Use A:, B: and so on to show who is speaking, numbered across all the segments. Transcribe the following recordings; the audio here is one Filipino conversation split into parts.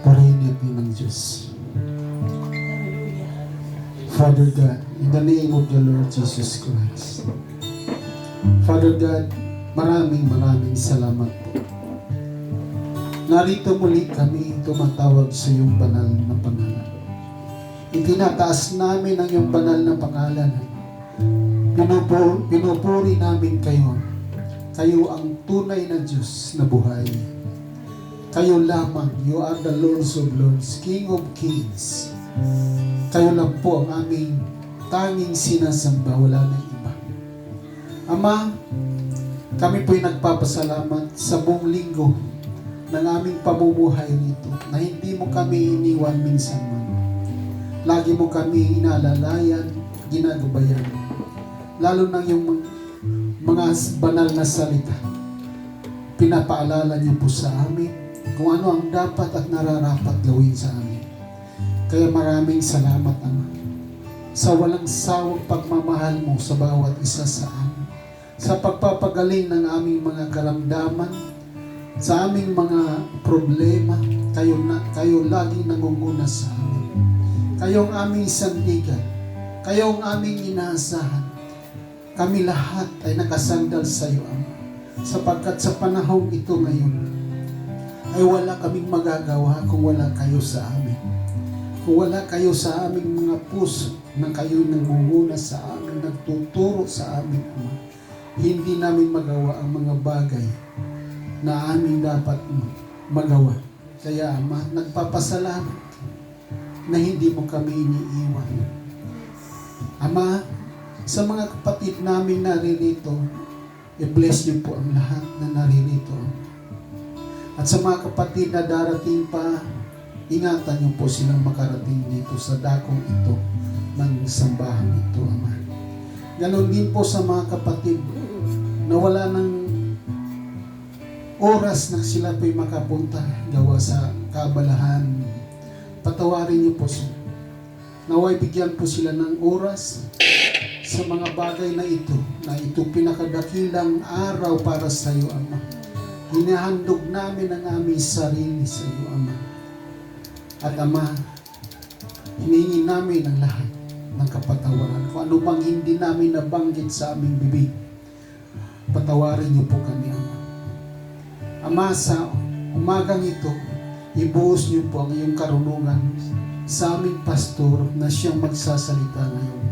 A: Purihin natin ng Diyos. Father God, in the name of the Lord Jesus Christ. Father God, maraming salamat po. Narito muli kami tumatawag sa iyong banal na pangalan. Itinataas namin ang iyong banal na pangalan. Pinupuri namin kayo. Kayo ang tunay na Diyos na buhay. Kayo lamang, you are the Lord of Lords, King of Kings. Kayo lang po ang aming tanging sinasamba, wala na iba. Ama, kami po'y nagpapasalamat sa buong linggo ng aming pamumuhay nito na hindi mo kami iniwan minsan man. Lagi mo kami inaalalayan, ginagabayan. Lalo na yung mga banal na salita. Pinapaalala niyo po sa amin kung ano ang dapat at nararapat gawin sa amin. Kaya maraming salamat, Ama, sa walang sawang pagmamahal mo sa bawat isa sa amin, sa pagpapagaling ng aming mga karamdaman, sa aming mga problema. Kayo laging nangunguna sa amin. Kayo ang aming sandigan. Kayo ang aming inaasahan. Kami lahat ay nakasandal sa iyo, Ama, sapagkat sa panahong ito ngayon ay wala kaming magagawa kung wala kayo sa amin. Kung wala kayo sa aming mga puso na kayo nangunguna sa amin, nagtuturo sa amin, Ama, hindi namin magawa ang mga bagay na aming dapat magawa. Kaya, Ama, nagpapasalamat na hindi mo kami iniiwan. Ama, sa mga kapatid namin naririto, i-bless niyo po ang lahat na naririto. At sa mga kapatid na darating pa, ingatan niyo po silang makarating dito sa dakong ito ng sambahan ito, Ama. Ganon din po sa mga kapatid na wala ng oras na sila po'y makapunta gawa sa kabalahan. Patawarin niyo po sila. Naway bigyan po sila ng oras sa mga bagay na ito pinakadakilang araw para sa iyo, Ama. Hinahandog namin ang aming sarili sa iyo, Ama. At Ama, hiningi namin ang lahat ng kapatawaran. Kung ano bang hindi namin nabanggit sa aming bibig, patawarin niyo po kami, Ama. Ama, sa umagang ito, ibuhos niyo po ang iyong karunungan sa aming pastor na siyang magsasalita ngayon.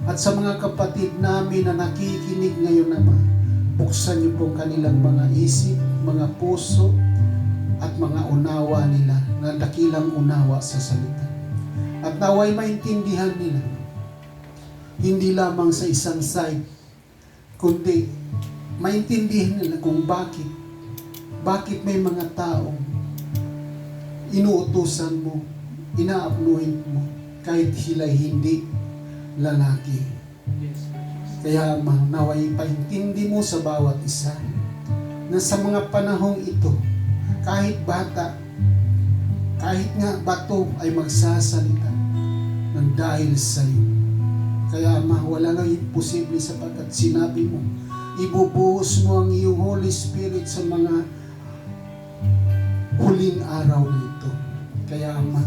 A: At sa mga kapatid namin na nakikinig ngayon, Ama, buksan niyo po kanilang mga isip, mga puso, at mga unawa nila na dakilang unawa sa salita. At naway maintindihan nila, hindi lamang sa isang side, kundi maintindihan nila kung bakit may mga taong inuutusan mo, inaapnuhin mo, kahit sila'y hindi lalaki. Kaya naway paintindi mo sa bawat isa na sa mga panahong ito, kahit bata, kahit nga bato ay magsasalita ng dahil sa iyo. Kaya Ama, wala nang imposible sapagkat sinabi mo, ibubuhos mo ang iyong Holy Spirit sa mga huling araw nito. Kaya Ama,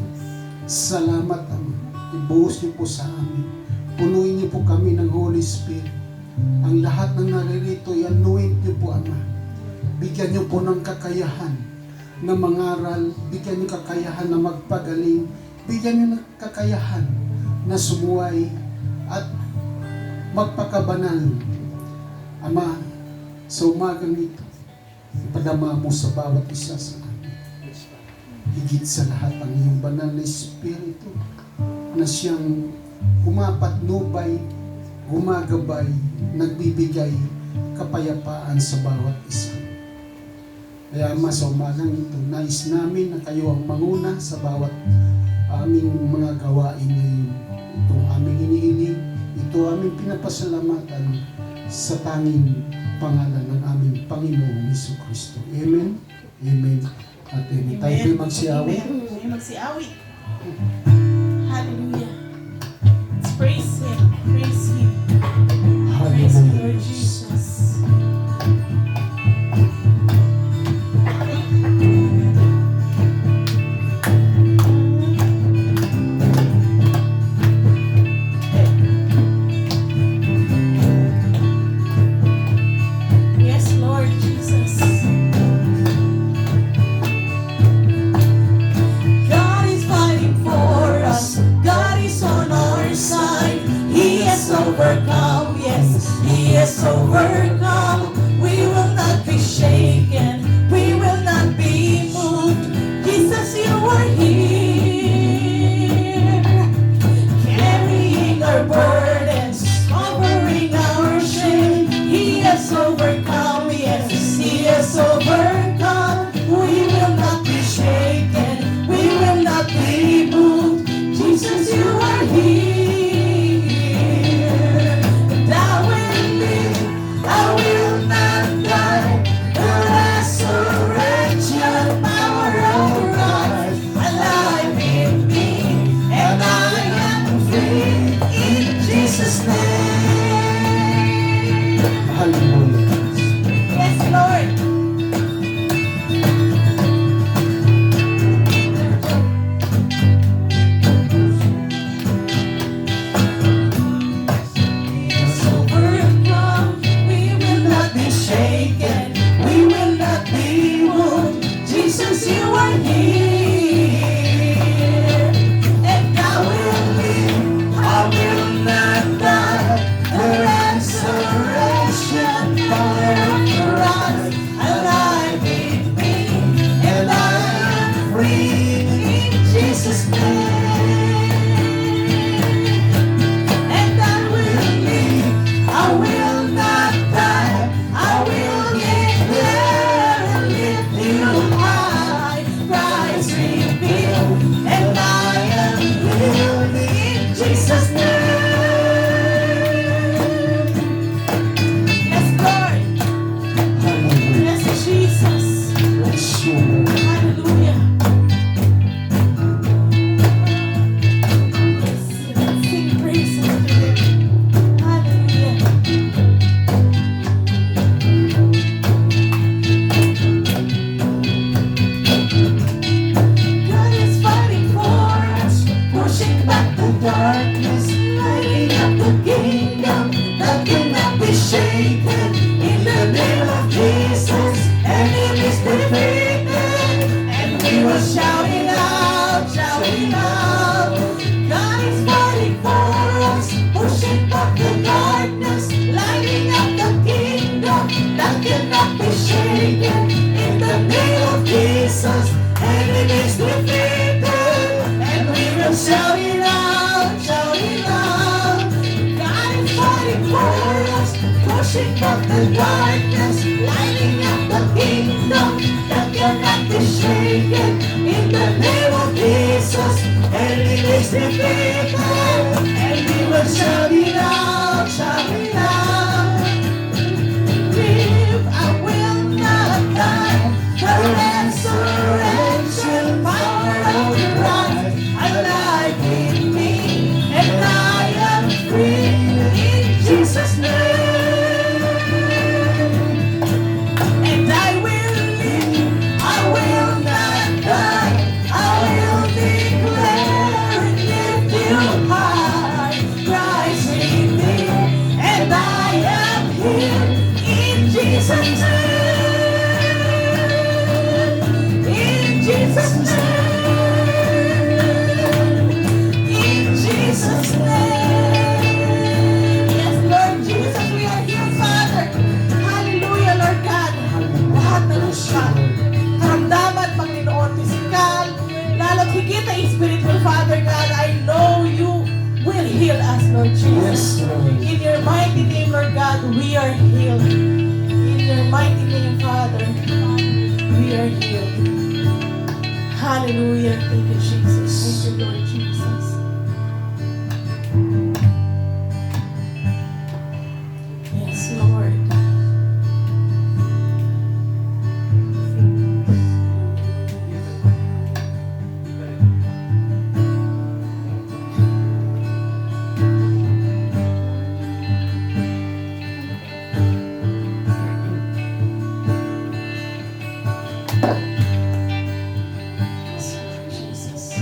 A: salamat, Ama. Ibuhos niyo po sa amin. Punuin niyo po kami ng Holy Spirit. Ang lahat ng naririto, i-anoint niyo po, Ama. Bigyan niyo po ng kakayahan na mangaral. Bigyan niyo kakayahan na magpagaling. Bigyan niyo ng kakayahan na sumuway at magpakabanal. Ama, sa umagang ito, ipadama mo sa bawat isa sa amin. Higit sa lahat ang iyong banal na Espiritu na siyang humapatnubay, gumagabay, nagbibigay kapayapaan sa bawat isa. Kaya Ama, sa umagang ito, nais namin na kayo ang manguna sa bawat aming mga gawain ngayon. Ito ang aming iniiling, ito aming pinapasalamatan sa tanging pangalan ng aming Panginoong Jesucristo. Amen, Amen, at Amen. Tayo po'y magsiawi.
B: Magsiawi. Hallelujah. Let's praise Him. Praise Him. Praise the Lord Jesus. overcome. We will not be shaken. We will not be moved. Jesus, you are here. Carrying our burdens, covering our shame. He has overcome. Yes, He has overcome. We will not be shaken. We will not be moved. Jesus, you are here. And I will live. I will not die. The resurrection power of Christ alive in me, and I am free in Jesus' name.
A: Hallelujah.
B: Yes, Lord. Yes, overcome. We will not be shaken. We will not be moved. Jesus, you are here. And I will live. I will not die. The resurrection power of Christ alive in me, and I am free in Jesus' name. And I will live. I will not die. I will declare and lift you high. Christ revealed, and I am healed in Jesus' name. Yes, Lord.
A: Hallelujah.
B: Yes, Jesus.
A: Bless you, Lord.
B: Hallelujah. Yes, sing praises to Him. Hallelujah. God is fighting for us, pushing back the darkness, lighting up the kingdom that cannot be shaken. In the name of Jesus, enemies defeated, and we will shout it out, shout it out. God is fighting for us, pushing back the darkness, lighting up the kingdom that cannot be shaken. In the name of Jesus, enemies defeated, and we will shout it out, shout it out. God is fighting for us, pushing back the darkness, lighting up the kingdom that cannot be shaken. In the name of Jesus, enemies defeated, and we will shout it out, shout it out. Live, I will not die. The resurrection power of Christ alive in me, and I am free in Jesus' name. And I will live, I will not die. I will declare and lift you high. Christ revealed, and I am healed in Jesus' name. In Jesus' name. In Jesus' name. Yes, Lord Jesus, we are here, Father. Hallelujah, Lord God. Lahat ng karamdaman, Panginoon, physical, lalo't higit na spiritual, Father God, I know you will heal us, Lord Jesus.
A: Yes, Lord.
B: In your mighty name, Lord God, we are healed. In your mighty name, Father, we are healed. Hallelujah. Thank you, Jesus. Thank you, Lord Jesus. Yes, Lord. Yes, Lord Jesus.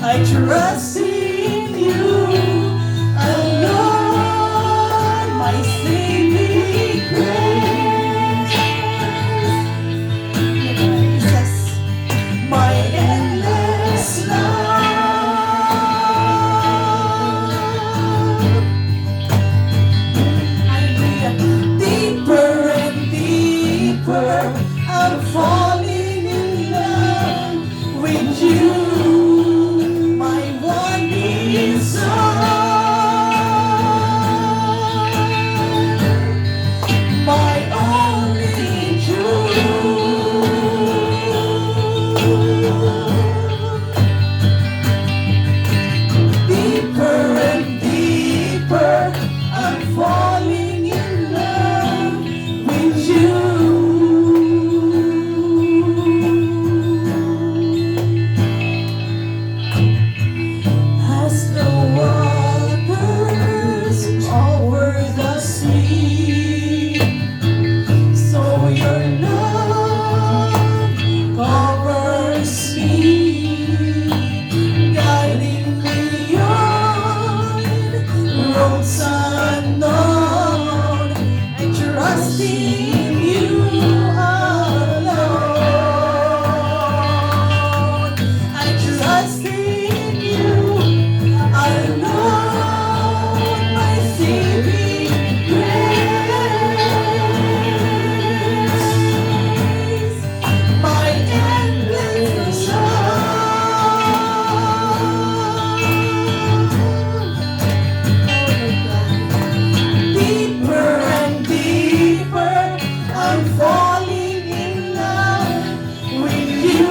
B: I trust in you alone, my saving grace. Jesus, my endless love. Hallelujah. Deeper and deeper, I'm falling in love with you, my one desire, my only truth. Deeper and deeper, I'm falling in love with you. As the waters over the sea, so your love covers me, guiding me on roads unknown, and trusting you alone. I trust in you alone, my saving grace, my endless love. Deeper and deeper, I'm falling in love with you,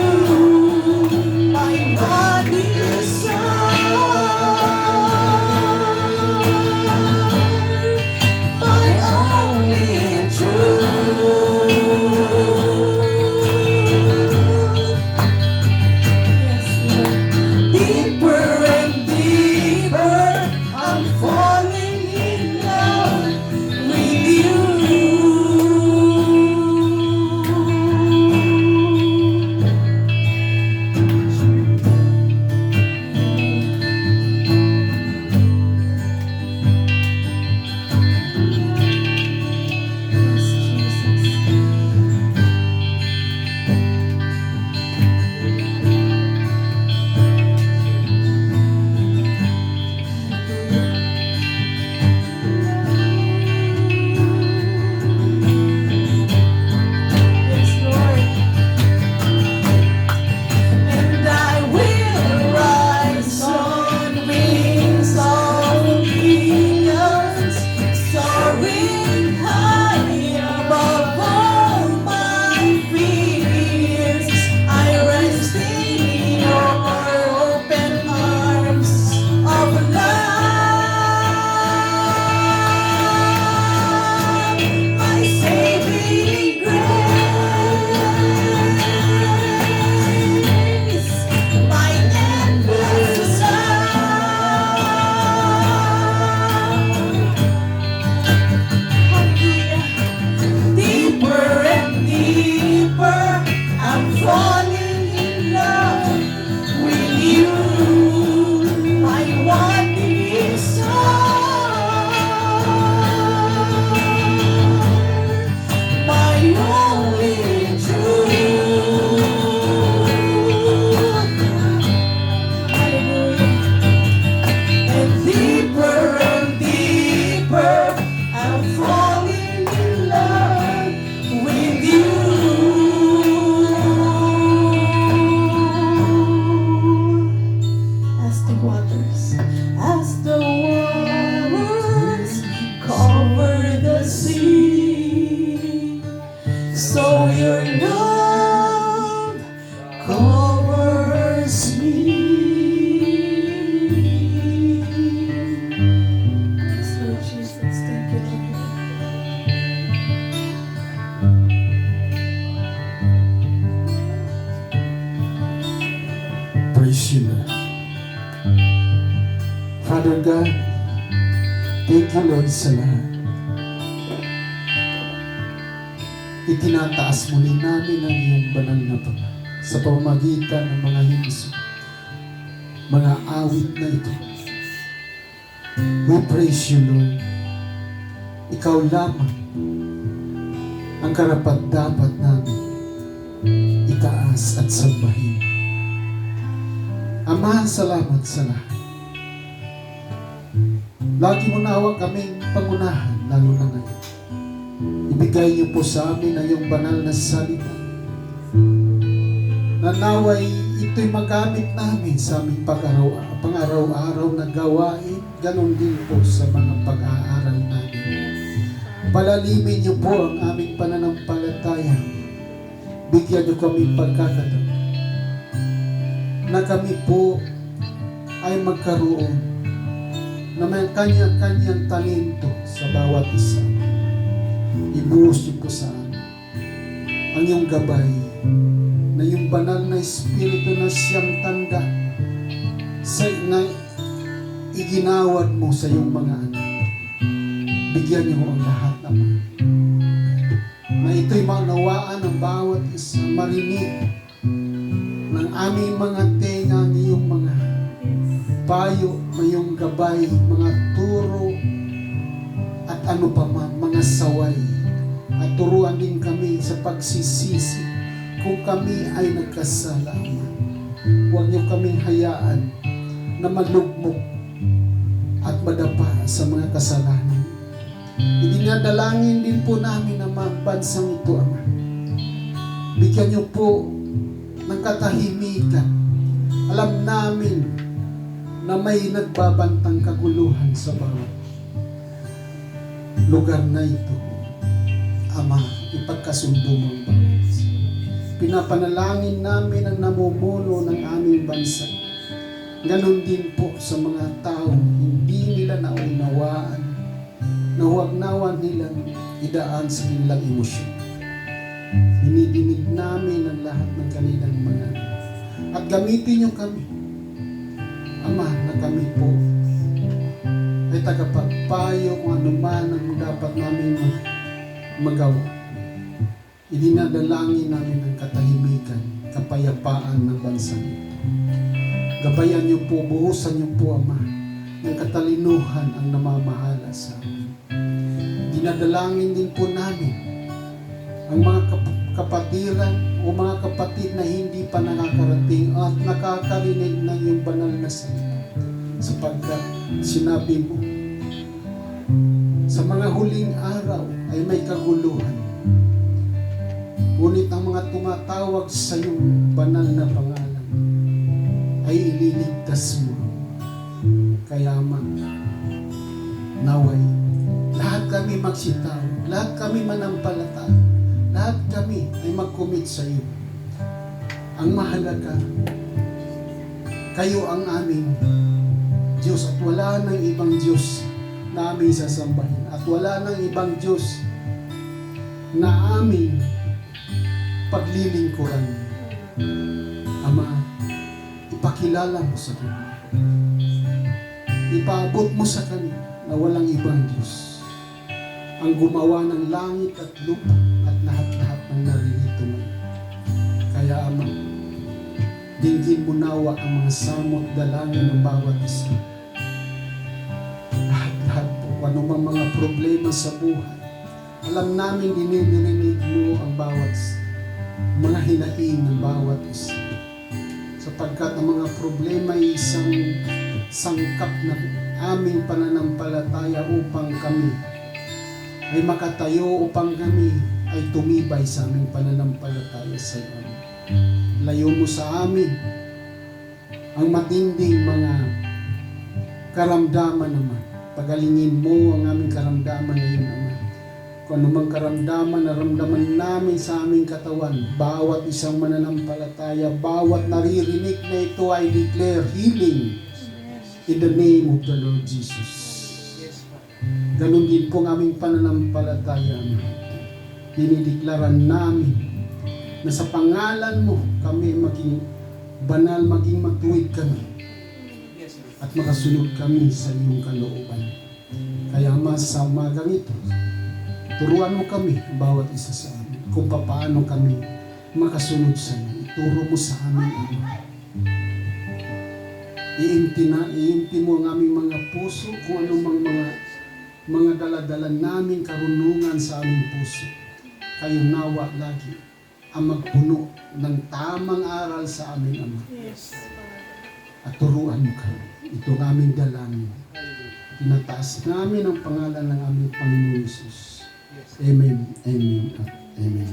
B: my one desire, my only truth. Yes, Lord. Deeper and deeper, I'm falling in love with you. Yes, Jesus. Yes, Lord. And I will rise on wings of eagles, soaring high above all my fears. I rest in your open arms of love, my saving grace, my endless love. Hallelujah. Deeper and deeper, I'm falling in love with you, my one desire, my only truth. Hallelujah. And deeper, I'm falling in love with you. As the waters cover the sea, so your love covers me. Yes, Lord Jesus, thank you, Lord.
A: Praise you, Lord. Father God, thank you, Lord, sa lahat. Itinataas muli namin ang iyong banal na pag sa pamamagitan ng mga himso. mga awit na ito. We praise you, Lord. Ikaw lamang ang karapat-dapat namin itaas at sambahin. Ama, salamat sa lahat. Lagi mo nawa kaming pangunahan, lalo na ngayon. Ibigay niyo po sa amin ang iyong banal na salita, na naway ito'y magamit namin sa aming pang-araw-araw na gawain, ganon din po sa mga pag-aaral namin. Palalimin niyo po ang aming pananampalataya. Bigyan niyo kami pagkakataon na kami po ay magkaroon na may kanya-kanyang talento sa bawat isa. Ibuhos niyo po sa amin ang iyong gabay, na yung banal na Espiritu na siyang tanda na iginawad mo sa iyong mga anak. Bigyan niyo ang lahat naman, na ito'y maunawaan ng bawat isa, marinig ng aming mga tenga ng iyong mga payo, iyong gabay, mga turo, at ano pa man, mga saway. At turuan din kami sa pagsisisi kung kami ay nagkasala. Huwag niyo kaming hayaan na malugmok at madapa sa mga kasalanan. Idinadalangin din po namin ang mga bansang ito, Ama. Bigyan niyo po ng katahimikan. Alam namin na may nagbabantang kaguluhan sa bawat lugar na ito. Ama, ipagkasundo mo ang bawat isa. Pinapanalangin namin ang namumuno ng aming bansa. Ganon din po sa mga tao hindi nila naunawaan, na huwag nawa nilang idaan sa kanilang emosyon. Dinidinig namin ang lahat ng kanilang mga, at gamitin niyo kami, Ama, na kami po ay tagapagpayo kung ano man ang dapat namin magawa. Idinadalangin namin ang katahimikan, kapayapaan ng bansa nito. Gabayan niyo po, buhusan niyo po, Ama, ng katalinuhan ang namamahala sa amin. Dinadalangin din po namin ang mga kapatiran o mga kapatid na hindi pa nakakarating at nakakarinig ng iyong banal na salita, sapagkat sinabi mo sa mga huling araw ay may kaguluhan, ngunit ang mga tumatawag sa iyong banal na pangalan ay ililigtas mo. Kaya naway lahat kami magsitaw, lahat kami manampalataya, lahat kami ay mag-commit sa iyo. Ang mahalaga, kayo ang aming Diyos, at wala nang ibang Diyos na aming sasambahin, at wala nang ibang Diyos na aming paglilingkuran. Ama, ipakilala mo sa kanila, ipaabot mo sa kanila na walang ibang Diyos ang gumawa ng langit at lupa at lahat-lahat ng naririto na. Kaya, Ama, dinggin mo nawa ang mga samot dalangin ng bawat isa. Lahat-lahat po, anumang mga problema sa buhay, alam namin dinirinig mo ang bawat mga hinaing ng bawat isa. Sapagkat ang mga problema ay isang sangkap na aming pananampalataya upang kami ay makatayo, upang kami ay tumibay sa aming pananampalataya sa iyo. Layo mo sa amin ang matinding mga karamdaman naman. Pagalingin mo ang aming karamdaman ngayon, Ama. Kung anumang karamdaman na ramdaman namin sa aming katawan, bawat isang mananampalataya, bawat naririnig na ito ay declare healing in the name of the Lord Jesus. Ganon din po ang aming pananampalataya. Dinideklaran namin na sa pangalan mo kami maging banal, maging matuwid kami, at makasunod kami sa iyong kalooban. Kaya Ama, sa umagang ito, turuan mo kami, bawat isa sa amin, kung paano kami makasunod sa iyo. Ituro mo sa amin, Ama. Iimti mo ang aming mga puso kung anumang mga daladala naming karunungan sa aming puso. Kayo nawa lagi ang magpuno ng tamang aral sa aming Ama. At turuan mo kami. Ito ang aming dalangin. Tinataas namin ang pangalan ng aming Panginoon Jesus. Amen, amen, at amen.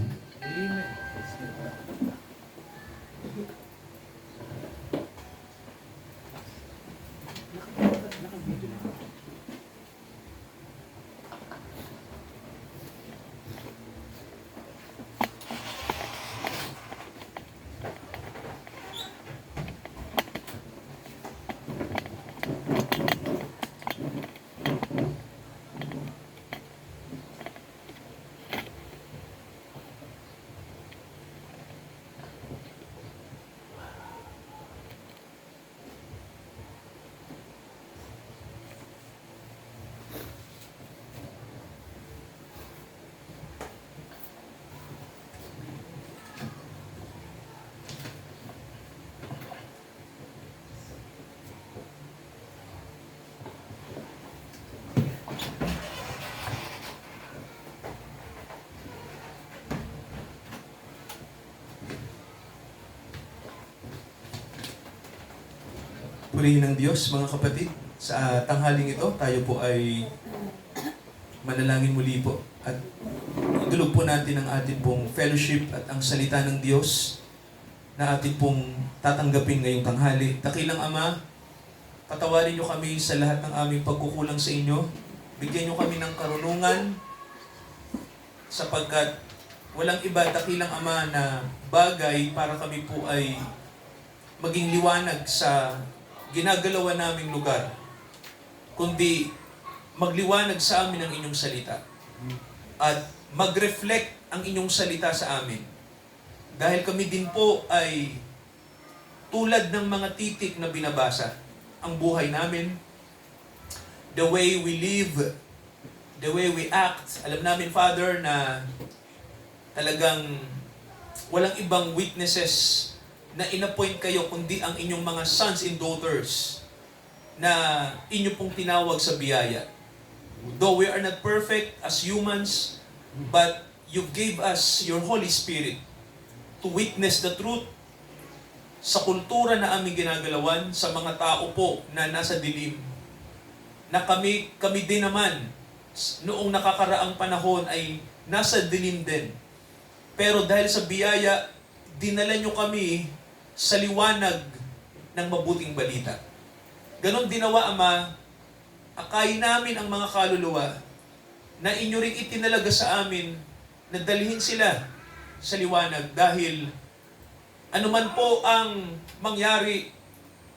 C: Purihin ng Diyos, mga kapatid. Sa tanghaling ito, tayo po ay manalangin muli po. At idulog po natin ang ating pong fellowship at ang salita ng Diyos na ating pong tatanggapin ngayong tanghali. Dakilang Ama, patawarin niyo kami sa lahat ng aming pagkukulang sa inyo. Bigyan niyo kami ng karunungan sapagkat walang iba, dakilang Ama, na bagay para kami po ay maging liwanag sa ginagalawan naming lugar, kundi magliwanag sa amin ang inyong salita at mag-reflect ang inyong salita sa amin. Dahil kami din po ay tulad ng mga titik na binabasa. Ang buhay namin, the way we live, the way we act. Alam namin, Father, na talagang walang ibang witnesses na inappoint kayo kundi ang inyong mga sons and daughters na inyo pong tinawag sa biyaya. Though we are not perfect as humans, but you gave us your Holy Spirit to witness the truth sa kultura na aming ginagalawan, sa mga tao po na nasa dilim. Na kami din naman, noong nakakaraang panahon ay nasa dilim din. Pero dahil sa biyaya, dinala nyo kami sa liwanag ng mabuting balita. Ganon dinawa, Ama, akayin namin ang mga kaluluwa na inyo rin itinalaga sa amin na dalhin sila sa liwanag dahil anuman po ang mangyari,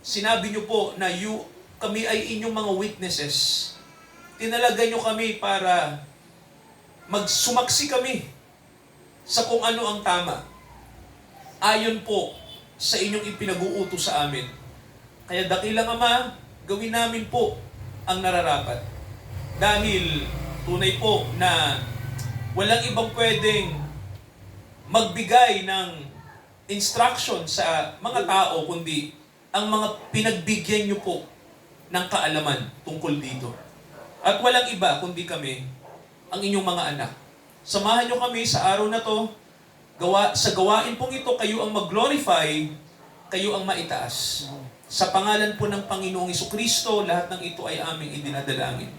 C: sinabi nyo po na kami ay inyong mga witnesses. Tinalaga nyo kami para magsumaksi kami sa kung ano ang tama. Ayon po sa inyong ipinag-uutos sa amin. Kaya dakilang Ama, gawin namin po ang nararapat. Dahil tunay po na walang ibang pwedeng magbigay ng instruction sa mga tao kundi ang mga pinagbigyan nyo po ng kaalaman tungkol dito. At walang iba kundi kami, ang inyong mga anak. Samahan nyo kami sa araw na to. Sa gawain pong ito, kayo ang mag-glorify, kayo ang maitaas. Sa pangalan po ng Panginoong Jesucristo, lahat ng ito ay aming idinadalangin.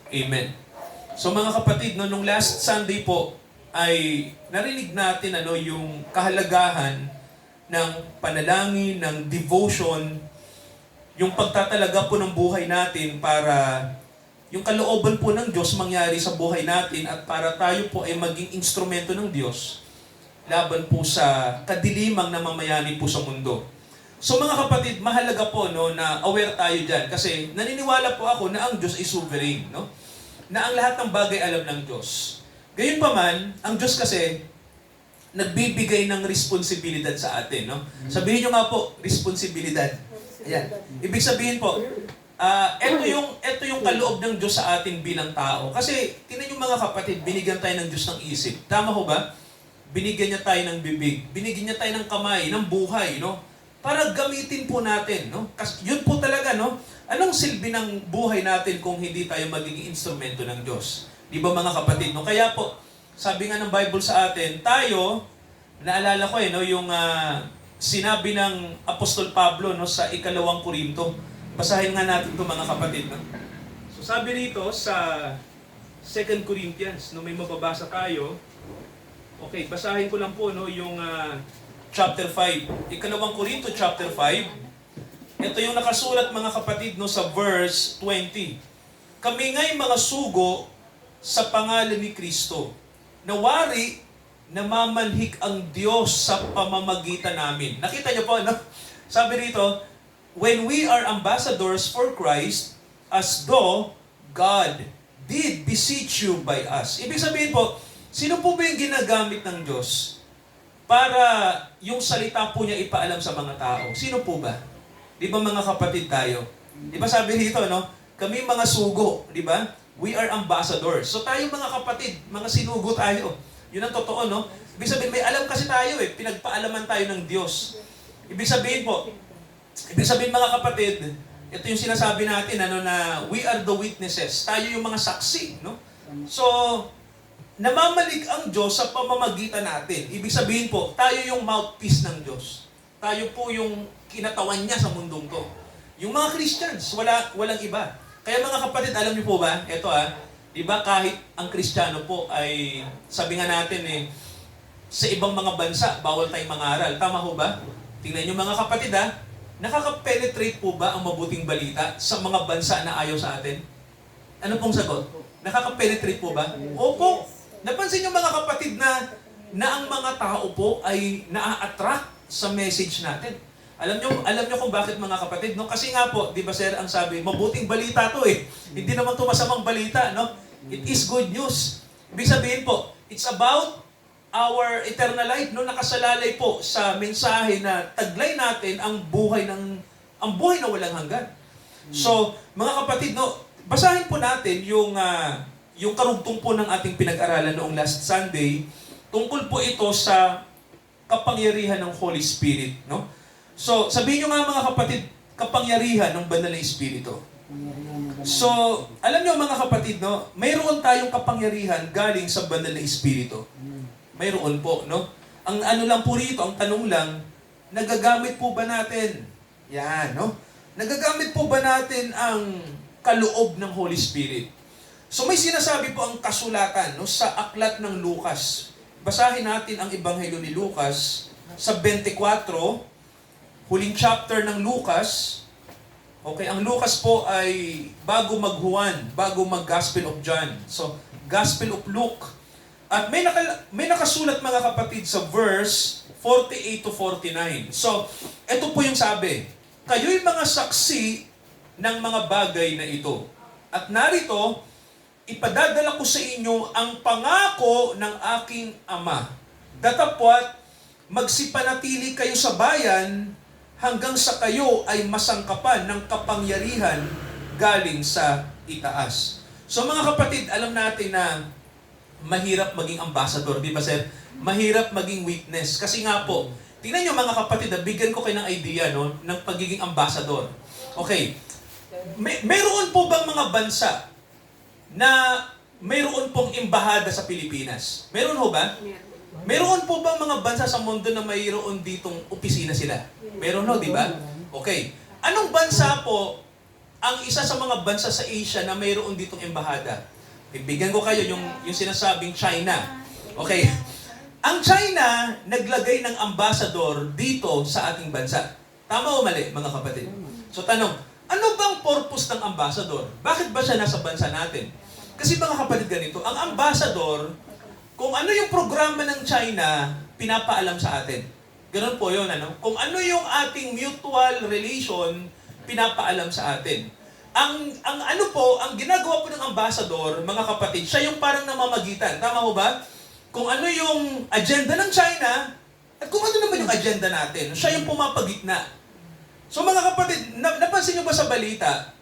C: Amen. So mga kapatid, nung last Sunday po, ay narinig natin yung kahalagahan ng panalangin, ng devotion, yung pagtatalaga po ng buhay natin para yung kalooban po ng Diyos mangyari sa buhay natin at para tayo po ay maging instrumento ng Diyos laban po sa kadilimang na mamayani po sa mundo. So mga kapatid, mahalaga po na aware tayo dyan kasi naniniwala po ako na ang Diyos ay sovereign, na ang lahat ng bagay alam ng Diyos. Gayunpaman, ang Diyos kasi nagbibigay ng responsibilidad sa atin. Sabihin nyo nga po, responsibilidad. Ayan. Ibig sabihin po, ito yung kaloob ng Diyos sa atin bilang tao. Kasi, tingnan yung mga kapatid, binigyan tayo ng Diyos ng isip. Tama ho ba? Binigyan niya tayo ng bibig. Binigyan niya tayo ng kamay, ng buhay, para gamitin po natin, no? Kasi yun po talaga, no? Anong silbi ng buhay natin kung hindi tayo magiging instrumento ng Diyos? Di ba mga kapatid, no? Kaya po, sabi nga ng Bible sa atin, tayo, naalala ko no, yung sinabi ng Apostol Pablo no, sa 2 Korinto. Basahin nga natin ito mga kapatid. No? So sabi rito sa 2 Corinthians, no, may mababasa tayo. Okay, basahin ko lang po no, yung chapter 5. 2 Korinto chapter 5. Ito yung nakasulat mga kapatid no, sa verse 20. Kami nga'y mga sugo sa pangalan ni Kristo. Nawari namamanhik ang Diyos sa pamamagitan namin. Nakita niyo po, no? Sabi rito, when we are ambassadors for Christ, as though God did beseech you by us. Ibig sabihin po, sino po ba yung ginagamit ng Diyos para yung salita po niya ipaalam sa mga tao? Sino po ba? Di ba mga kapatid tayo? Di ba sabi rito, no? Kami mga sugo, di ba? We are ambassadors. So tayo mga kapatid, mga sinugo tayo. Yun ang totoo, no? Ibig sabihin, may alam kasi tayo pinagpaalaman tayo ng Diyos. Ibig sabihin mga kapatid, ito yung sinasabi natin, na we are the witnesses. Tayo yung mga saksi, no? So, namamalig ang Diyos sa pamamagitan natin. Ibig sabihin po, tayo yung mouthpiece ng Diyos. Tayo po yung kinatawan niya sa mundong to. Yung mga Christians, walang iba. Kaya mga kapatid, alam niyo po ba, ito di ba kahit ang Kristiyano po ay, sabi nga natin sa ibang mga bansa, bawal tayong mangaral. Tama ho ba? Tingnan niyo mga kapatid nakaka-penetrate po ba ang mabuting balita sa mga bansa na ayaw sa atin? Ano pong sagot? Nakaka-penetrate po ba? Opo. Napansin niyo mga kapatid na ang mga tao po ay na-attract sa message natin. Alam niyo kung bakit mga kapatid, no? Kasi nga po, 'di ba sir, ang sabi, mabuting balita 'to Hindi naman 'to masamang balita, no? It is good news. Ibig sabihin po, it's about our eternal life, no? Nakasalalay po sa mensahe na taglay natin ang buhay na walang hanggan. So, mga kapatid, no, basahin po natin yung karugtong po ng ating pinag-aralan noong last Sunday. Tungkol po ito sa kapangyarihan ng Holy Spirit, no? So, sabihin nyo nga mga kapatid, kapangyarihan ng Banal na Espiritu. So, alam nyo mga kapatid, no, mayroon tayong kapangyarihan galing sa Banal na Espiritu. Mayroon po, no? Ang ano lang po rito, ang tanong lang, nagagamit po ba natin? Yan, no? Nagagamit po ba natin ang kaloob ng Holy Spirit? So, may sinasabi po ang kasulatan, no, sa aklat ng Lucas. Basahin natin ang Ebanghelyo ni Lucas sa 24, huling chapter ng Lucas. Okay, ang Lucas po ay bago mag-Juan, bago mag-Gospel of John. So, Gospel of Luke. At may nakasulat mga kapatid sa verse 48 to 49. So, ito po yung sabi, kayo'y mga saksi ng mga bagay na ito. At narito, ipadadala ko sa inyo ang pangako ng aking Ama. Datapwat, magsipanatili kayo sa bayan hanggang sa kayo ay masangkapan ng kapangyarihan galing sa itaas. So mga kapatid, alam natin na mahirap maging ambassador, di ba sir? Mahirap maging witness. Kasi nga po, tingnan nyo mga kapatid, bigyan ko kayo ng idea no, ng pagiging ambassador. Okay, mayroon po bang mga bansa na mayroon pong embahada sa Pilipinas? Meron ho ba? Meron po bang mga bansa sa mundo na mayroon ditong opisina sila? Meron ho, di ba? Okay. Anong bansa po ang isa sa mga bansa sa Asia na mayroon ditong embahada? Bibigyan ko kayo yung sinasabing China. Okay. Ang China naglagay ng ambassador dito sa ating bansa. Tama o mali, mga kapatid? So tanong, ano bang purpose ng ambassador? Bakit ba siya nasa bansa natin? Kasi mga kapatid ganito, ang ambassador, kung ano yung programa ng China, pinapaalam sa atin. Ganun po yun, ano? Kung ano yung ating mutual relation, pinapaalam sa atin. Ang ginagawa po ng ambassador, mga kapatid, siya yung parang namamagitan. Tama ho ba? Kung ano yung agenda ng China, at kung ano naman yung agenda natin, siya yung pumapagitna. So mga kapatid, napansin nyo ba sa balita,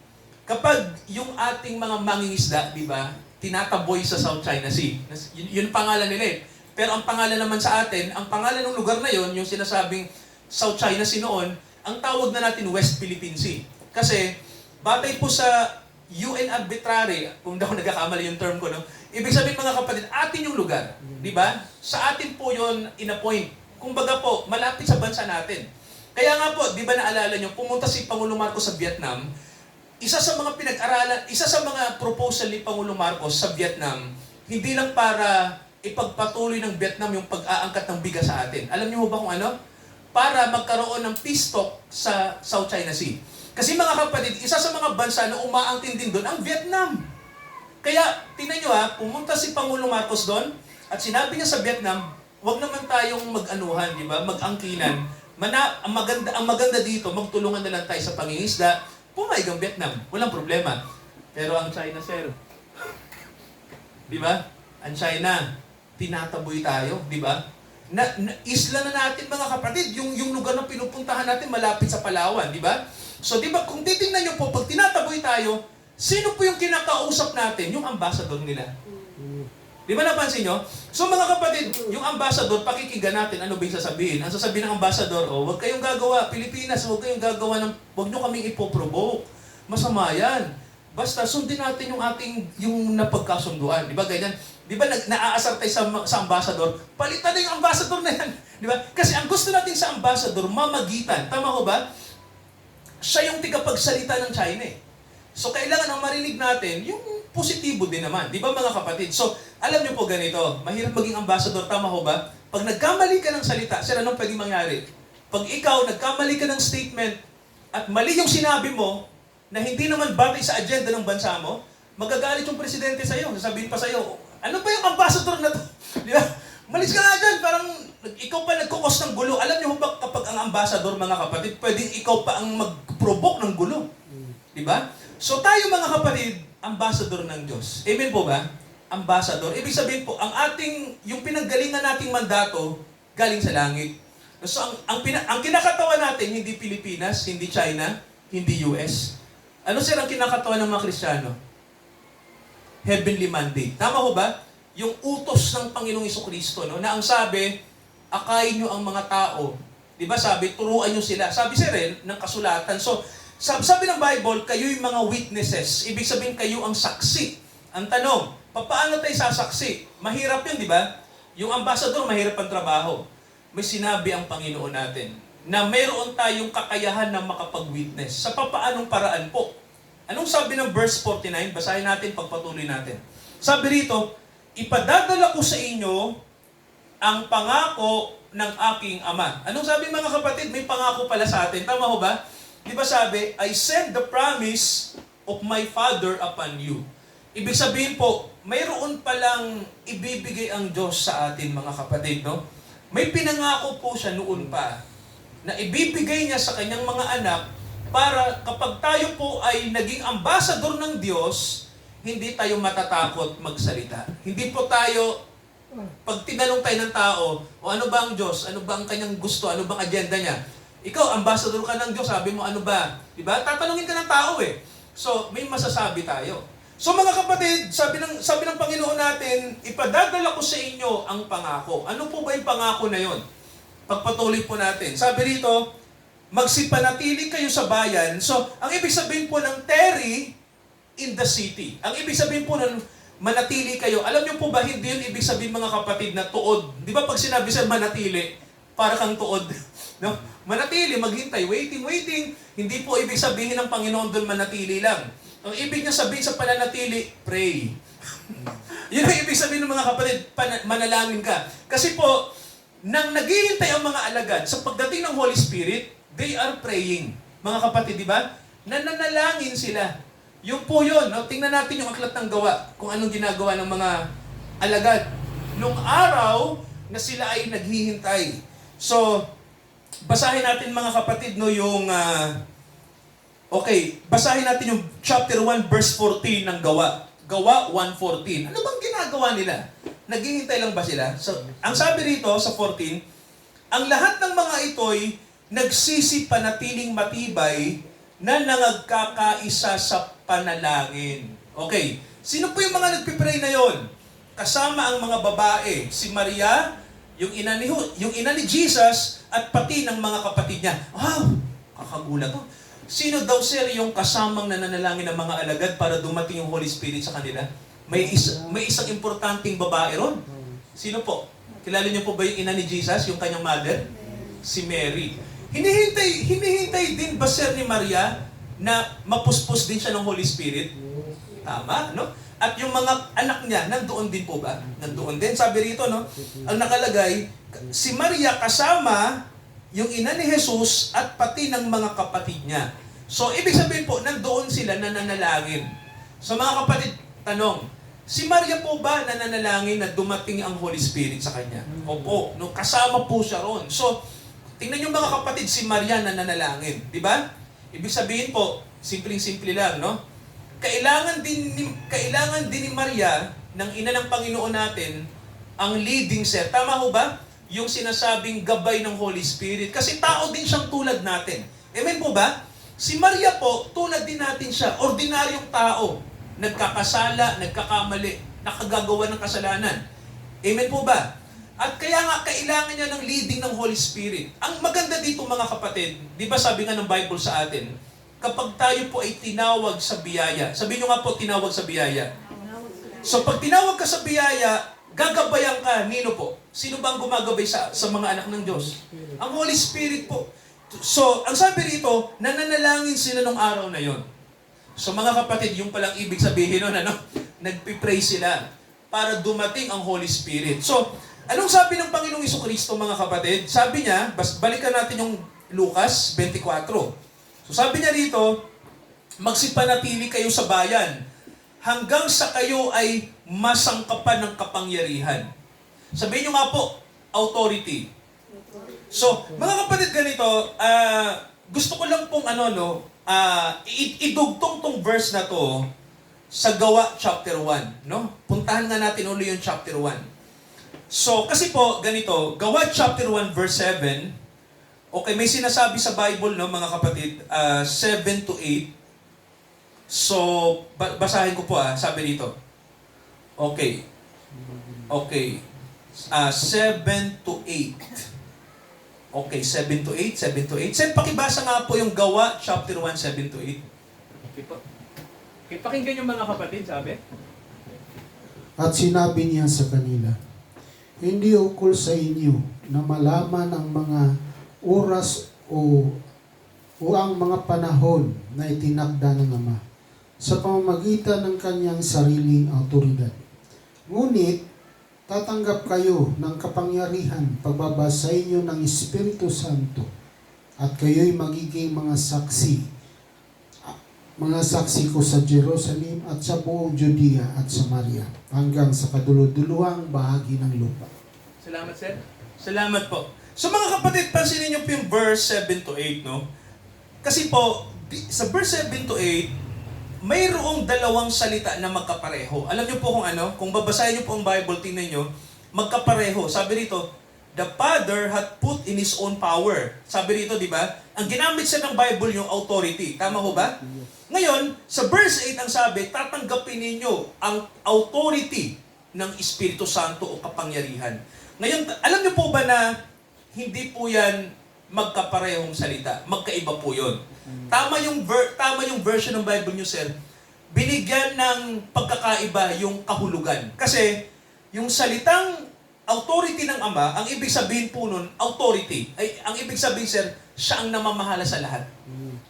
C: kapag yung ating mga mangingisda, di ba, tinataboy sa South China Sea. Yun pangalan nila Pero ang pangalan naman sa atin, ang pangalan ng lugar na yon, yung sinasabing South China Sea noon, ang tawag na natin West Philippine Sea. Kasi, batay po sa UN arbitrary, kung daw nagkakamali yung term ko, no? Ibig sabihin mga kapatid, atin yung lugar. Di ba? Sa atin po yon in-appoint. Kumbaga po, malapit sa bansa natin. Kaya nga po, di ba naalala nyo, pumunta si Pangulo Marcos sa Vietnam, isa sa mga pinag-aralan, isa sa mga proposal ni Pangulo Marcos sa Vietnam, hindi lang para ipagpatuloy ng Vietnam yung pag-aangkat ng bigas sa atin. Alam niyo ba kung ano? Para magkaroon ng peace talk sa South China Sea. Kasi mga kapatid, isa sa mga bansa na umaangkin din doon ang Vietnam. Kaya, tingnan nyo pumunta si Pangulo Marcos doon at sinabi niya sa Vietnam, wag naman tayong mag-anuhan, di ba? Mag-angkinan. Ang maganda dito, magtulungan na lang tayo sa pangingisda. Pumayag ang Vietnam, walang problema. Pero ang China, sir, di ba? Ang China, tinataboy tayo, di ba? Isla na natin mga kapatid, yung lugar na pinupuntahan natin malapit sa Palawan, di ba? So, di ba, kung titingnan nyo po, pag tinataboy tayo, sino po yung kinakausap natin? Yung ambassador nila. Di ba napansin nyo? So mga kapatid, yung ambassador, pakikinggan natin ano ba yung sasabihin. Ang sasabihin ng ambassador, huwag kayong gagawa, Pilipinas, huwag kayong gagawa huwag nyo kaming ipoprovoke. Masama yan. Basta sundin natin yung napagkasunduan. Di ba ganyan? Di ba naaasar tayo sa ambassador? Palitan na yung ambassador na yan. Di ba? Kasi ang gusto natin sa ambassador, mamagitan. Tama ko ba? Siya yung tigapagsalita ng China eh. So, kailangan ang marinig natin, yung positibo din naman. Di ba mga kapatid? So, alam niyo po ganito, mahirap maging ambassador, tama ho ba? Pag nagkamali ka ng salita, sir, anong pwedeng mangyari? Pag ikaw, nagkamali ka ng statement, at mali yung sinabi mo, na hindi naman batay sa agenda ng bansa mo, magagalit yung presidente sa'yo, sasabihin pa sa'yo, ano ba yung ambassador na to? Di ba? Malis ka nga dyan, parang ikaw pa nagkukos ng gulo. Alam niyo ba kapag ang ambassador, mga kapatid, pwedeng ikaw pa ang mag-provoke ng gulo. Di ba? So tayo mga kapatid, ambassador ng Diyos. Amen po ba? Ambassador. Ibig sabihin po, yung pinanggalingan nating mandato, galing sa langit. So ang kinakatawan natin, hindi Pilipinas, hindi China, hindi US. Ano sir ang kinakatawan ng mga Kristiyano? Heavenly mandate. Tama ho ba? Yung utos ng Panginoong Jesucristo, no? Na ang sabi, akayin nyo ang mga tao. Di ba sabi, turuan nyo sila. Sabi sir ng kasulatan. So, sabi ng Bible, kayo'y mga witnesses. Ibig sabihin, kayo ang saksi. Ang tanong, paano tayo sasaksi? Mahirap yun, di ba? Yung ambassador, mahirap ang trabaho. May sinabi ang Panginoon natin na mayroon tayong kakayahan na makapag-witness. Sa papaanong paraan po? Anong sabi ng verse 49? Basahin natin, pagpatuloy natin. Sabi rito, ipadadala ko sa inyo ang pangako ng aking Ama. Anong sabi mga kapatid? May pangako pala sa atin. Tama ho ba? Di ba sabi, I send the promise of my Father upon you. Ibig sabihin po, mayroon palang ibibigay ang Diyos sa atin mga kapatid, no? May pinangako po siya noon pa na ibibigay niya sa kanyang mga anak para kapag tayo po ay naging ambassador ng Diyos, hindi tayo matatakot magsalita. Hindi po tayo, pag tinanong tayo ng tao, o ano ba ang Diyos? Ano ba ang kanyang gusto? Ano bang agenda niya? Ikaw, ambassador ka ng Diyos, sabi mo ano ba? Diba? Tatanungin ka ng tao eh. So, may masasabi tayo. So mga kapatid, sabi ng Panginoon natin, ipadadala ko sa inyo ang pangako. Ano po ba yung pangako na yon? Pagpatuloy po natin. Sabi rito, magsipanatili kayo sa bayan. So, ang ibig sabihin po ng tarry in the city. Ang ibig sabihin po ng manatili kayo. Alam niyo po ba, hindi yun ibig sabihin mga kapatid na tuod. Di ba pag sinabi sa manatili, para kang tuod. No? Manatili, maghintay, waiting. Hindi po ibig sabihin ng Panginoon doon manatili lang. Ang ibig niya sabihin sa pananatili, pray. Yun ang ibig sabihin ng mga kapatid, manalangin ka. Kasi po, nang naghihintay ang mga alagad, sa pagdating ng Holy Spirit, they are praying. Mga kapatid, di ba? Nananalangin sila. Yung po yun, no? Tingnan natin yung aklat ng gawa, kung anong ginagawa ng mga alagad. Nung araw na sila ay naghihintay. So, basahin natin mga kapatid, no, yung... basahin natin yung chapter 1, verse 14 ng Gawa. Gawa 1:14. Ano bang ginagawa nila? Naghihintay lang ba sila? So, ang sabi rito sa 14, ang lahat ng mga ito'y nagsisipanatiling matibay na nangagkakaisa sa panalangin. Okay. Sino po yung mga nagpipray na yon? Kasama ang mga babae. Si Maria, yung ina ni Jesus, at pati ng mga kapatid niya. Wow! Kakagulat to. Sino daw, sir, yung kasamang nananalangin ng mga alagad para dumating yung Holy Spirit sa kanila? May isang importanteng babae ron. Sino po? Kilala niyo po ba yung ina ni Jesus, yung kanyang mother? Si Mary. Hinihintay din ba, sir, ni Maria na mapuspos din siya ng Holy Spirit? Tama, no? At yung mga anak niya, nandoon din po ba? Nandoon din. Sabi rito, no? Ang nakalagay, si Maria kasama yung ina ni Jesus at pati ng mga kapatid niya. So, ibig sabihin po, nandoon sila nananalangin. So, mga kapatid, tanong, si Maria po ba nananalangin na dumating ang Holy Spirit sa kanya? Opo, no? Kasama po siya ron. So, tingnan yung mga kapatid, si Maria nananalangin. Di ba? Ibig sabihin po, simpleng-simple lang, no? Kailangan din ni Maria, ng ina ng Panginoon natin, ang leading, sir. Tama ho ba? Yung sinasabing gabay ng Holy Spirit. Kasi tao din siyang tulad natin. Amen po ba? Si Maria po, tulad din natin siya. Ordinaryong tao. Nagkakasala, nagkakamali, nakagagawa ng kasalanan. Amen po ba? At kaya nga, kailangan niya ng leading ng Holy Spirit. Ang maganda dito, mga kapatid, di ba sabi nga ng Bible sa atin, kapag tayo po ay tinawag sa biyaya, sabihin nyo nga po, tinawag sa biyaya. So pag tinawag ka sa biyaya, gagabayan ka, nino po? Sino bang gumagabay sa mga anak ng Diyos? Ang Holy Spirit po. So, ang sabi rito, nananalangin sila nung araw na yon. So mga kapatid, yung palang ibig sabihin nun, nagpipray sila para dumating ang Holy Spirit. So, anong sabi ng Panginoong Jesucristo, mga kapatid? Sabi niya, balikan natin yung Lucas 24. So sabi niya rito, magsipanatili kayo sa bayan hanggang sa kayo ay masangkapan ng kapangyarihan. Sabihin nyo nga po, authority. So, mga kapatid, ganito, gusto ko lang pong idugtong tong verse na to sa Gawa chapter 1. No? Puntahan nga natin ulit yung chapter 1. So, kasi po, ganito, Gawa chapter 1 verse 7, okay, may sinasabi sa Bible, no, mga kapatid, 7 to 8. So, basahin ko po, sabi dito. Okay. Okay. 7 to 8. Okay, 7 to 8, 7 to 8. Sen, pakibasa nga po yung Gawa, chapter 1, 7 to 8.
D: Okay po. Okay, pakinggan yung mga kapatid, sabi.
A: At sinabi niya sa kanila, hindi ukol sa inyo na malaman ang mga oras o ang mga panahon na itinakda ng Ama sa pamamagitan ng kanyang sariling autoridad. Ngunit, tatanggap kayo ng kapangyarihan pagbaba sa inyo ng Espiritu Santo at kayo'y magiging mga saksi ko sa Jerusalem at sa buong Judea at Samaria hanggang sa kaduluduluhang bahagi ng lupa.
D: Salamat, sir.
C: Salamat po. So mga kapatid, pansinin niyo po yung verse 7 to 8, no? Kasi po, sa verse 7 to 8, mayroong dalawang salita na magkapareho. Alam niyo po kung babasahin niyo po ang Bible, tingnan niyo, magkapareho. Sabi rito, the Father hath put in His own power. Sabi rito, di ba? Ang ginamit sa ng Bible yung authority. Tama ho ba? Ngayon, sa verse 8 ang sabi, tatanggapin ninyo ang authority ng Espiritu Santo o kapangyarihan. Ngayon, alam niyo po ba na hindi po yan magkaparehong salita. Magkaiba po yun. Tama yung version ng Bible niyo, sir. Binigyan ng pagkakaiba yung kahulugan. Kasi, yung salitang authority ng Ama, ang ibig sabihin po nun, authority. Ang ibig sabihin, sir, siya ang namamahala sa lahat.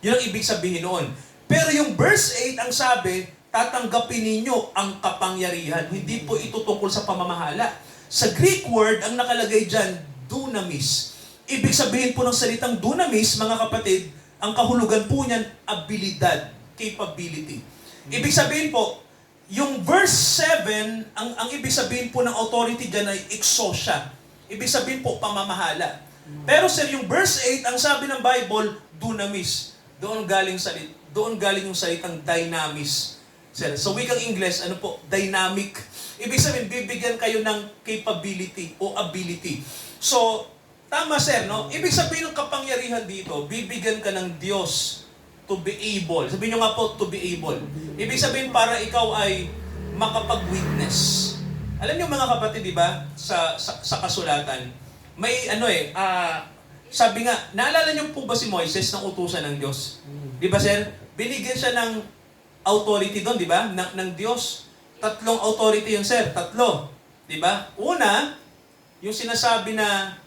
C: Yun ang ibig sabihin noon. Pero yung verse 8, ang sabi, tatanggapin ninyo ang kapangyarihan. Hindi po ito tungkol sa pamamahala. Sa Greek word, ang nakalagay dyan, dunamis. Ibig sabihin po ng salitang dunamis, mga kapatid, ang kahulugan po niyan, abilidad, capability. Ibig sabihin po, yung verse 7, ang ibig sabihin po ng authority dyan ay exousia. Ibig sabihin po, pamamahala. Pero sir, yung verse 8, ang sabi ng Bible, dunamis. Doon galing yung salitang dynamis. Sir, sa wikang English, dynamic. Ibig sabihin, bibigyan kayo ng capability o ability. So, tama sir, no? Ibig sabihin ng kapangyarihan dito, bibigyan ka ng Diyos to be able. Sabihin nyo nga po, to be able. Ibig sabihin para ikaw ay makapag-witness. Alam niyo mga kapatid, di ba, sa kasulatan, may sabi nga, naalala niyo po ba si Moises ng utusan ng Diyos? Di ba, sir? Binigyan siya ng authority doon, di ba? Ng Diyos. 3 authority yun, sir. 3. Di ba? Una, yung sinasabi na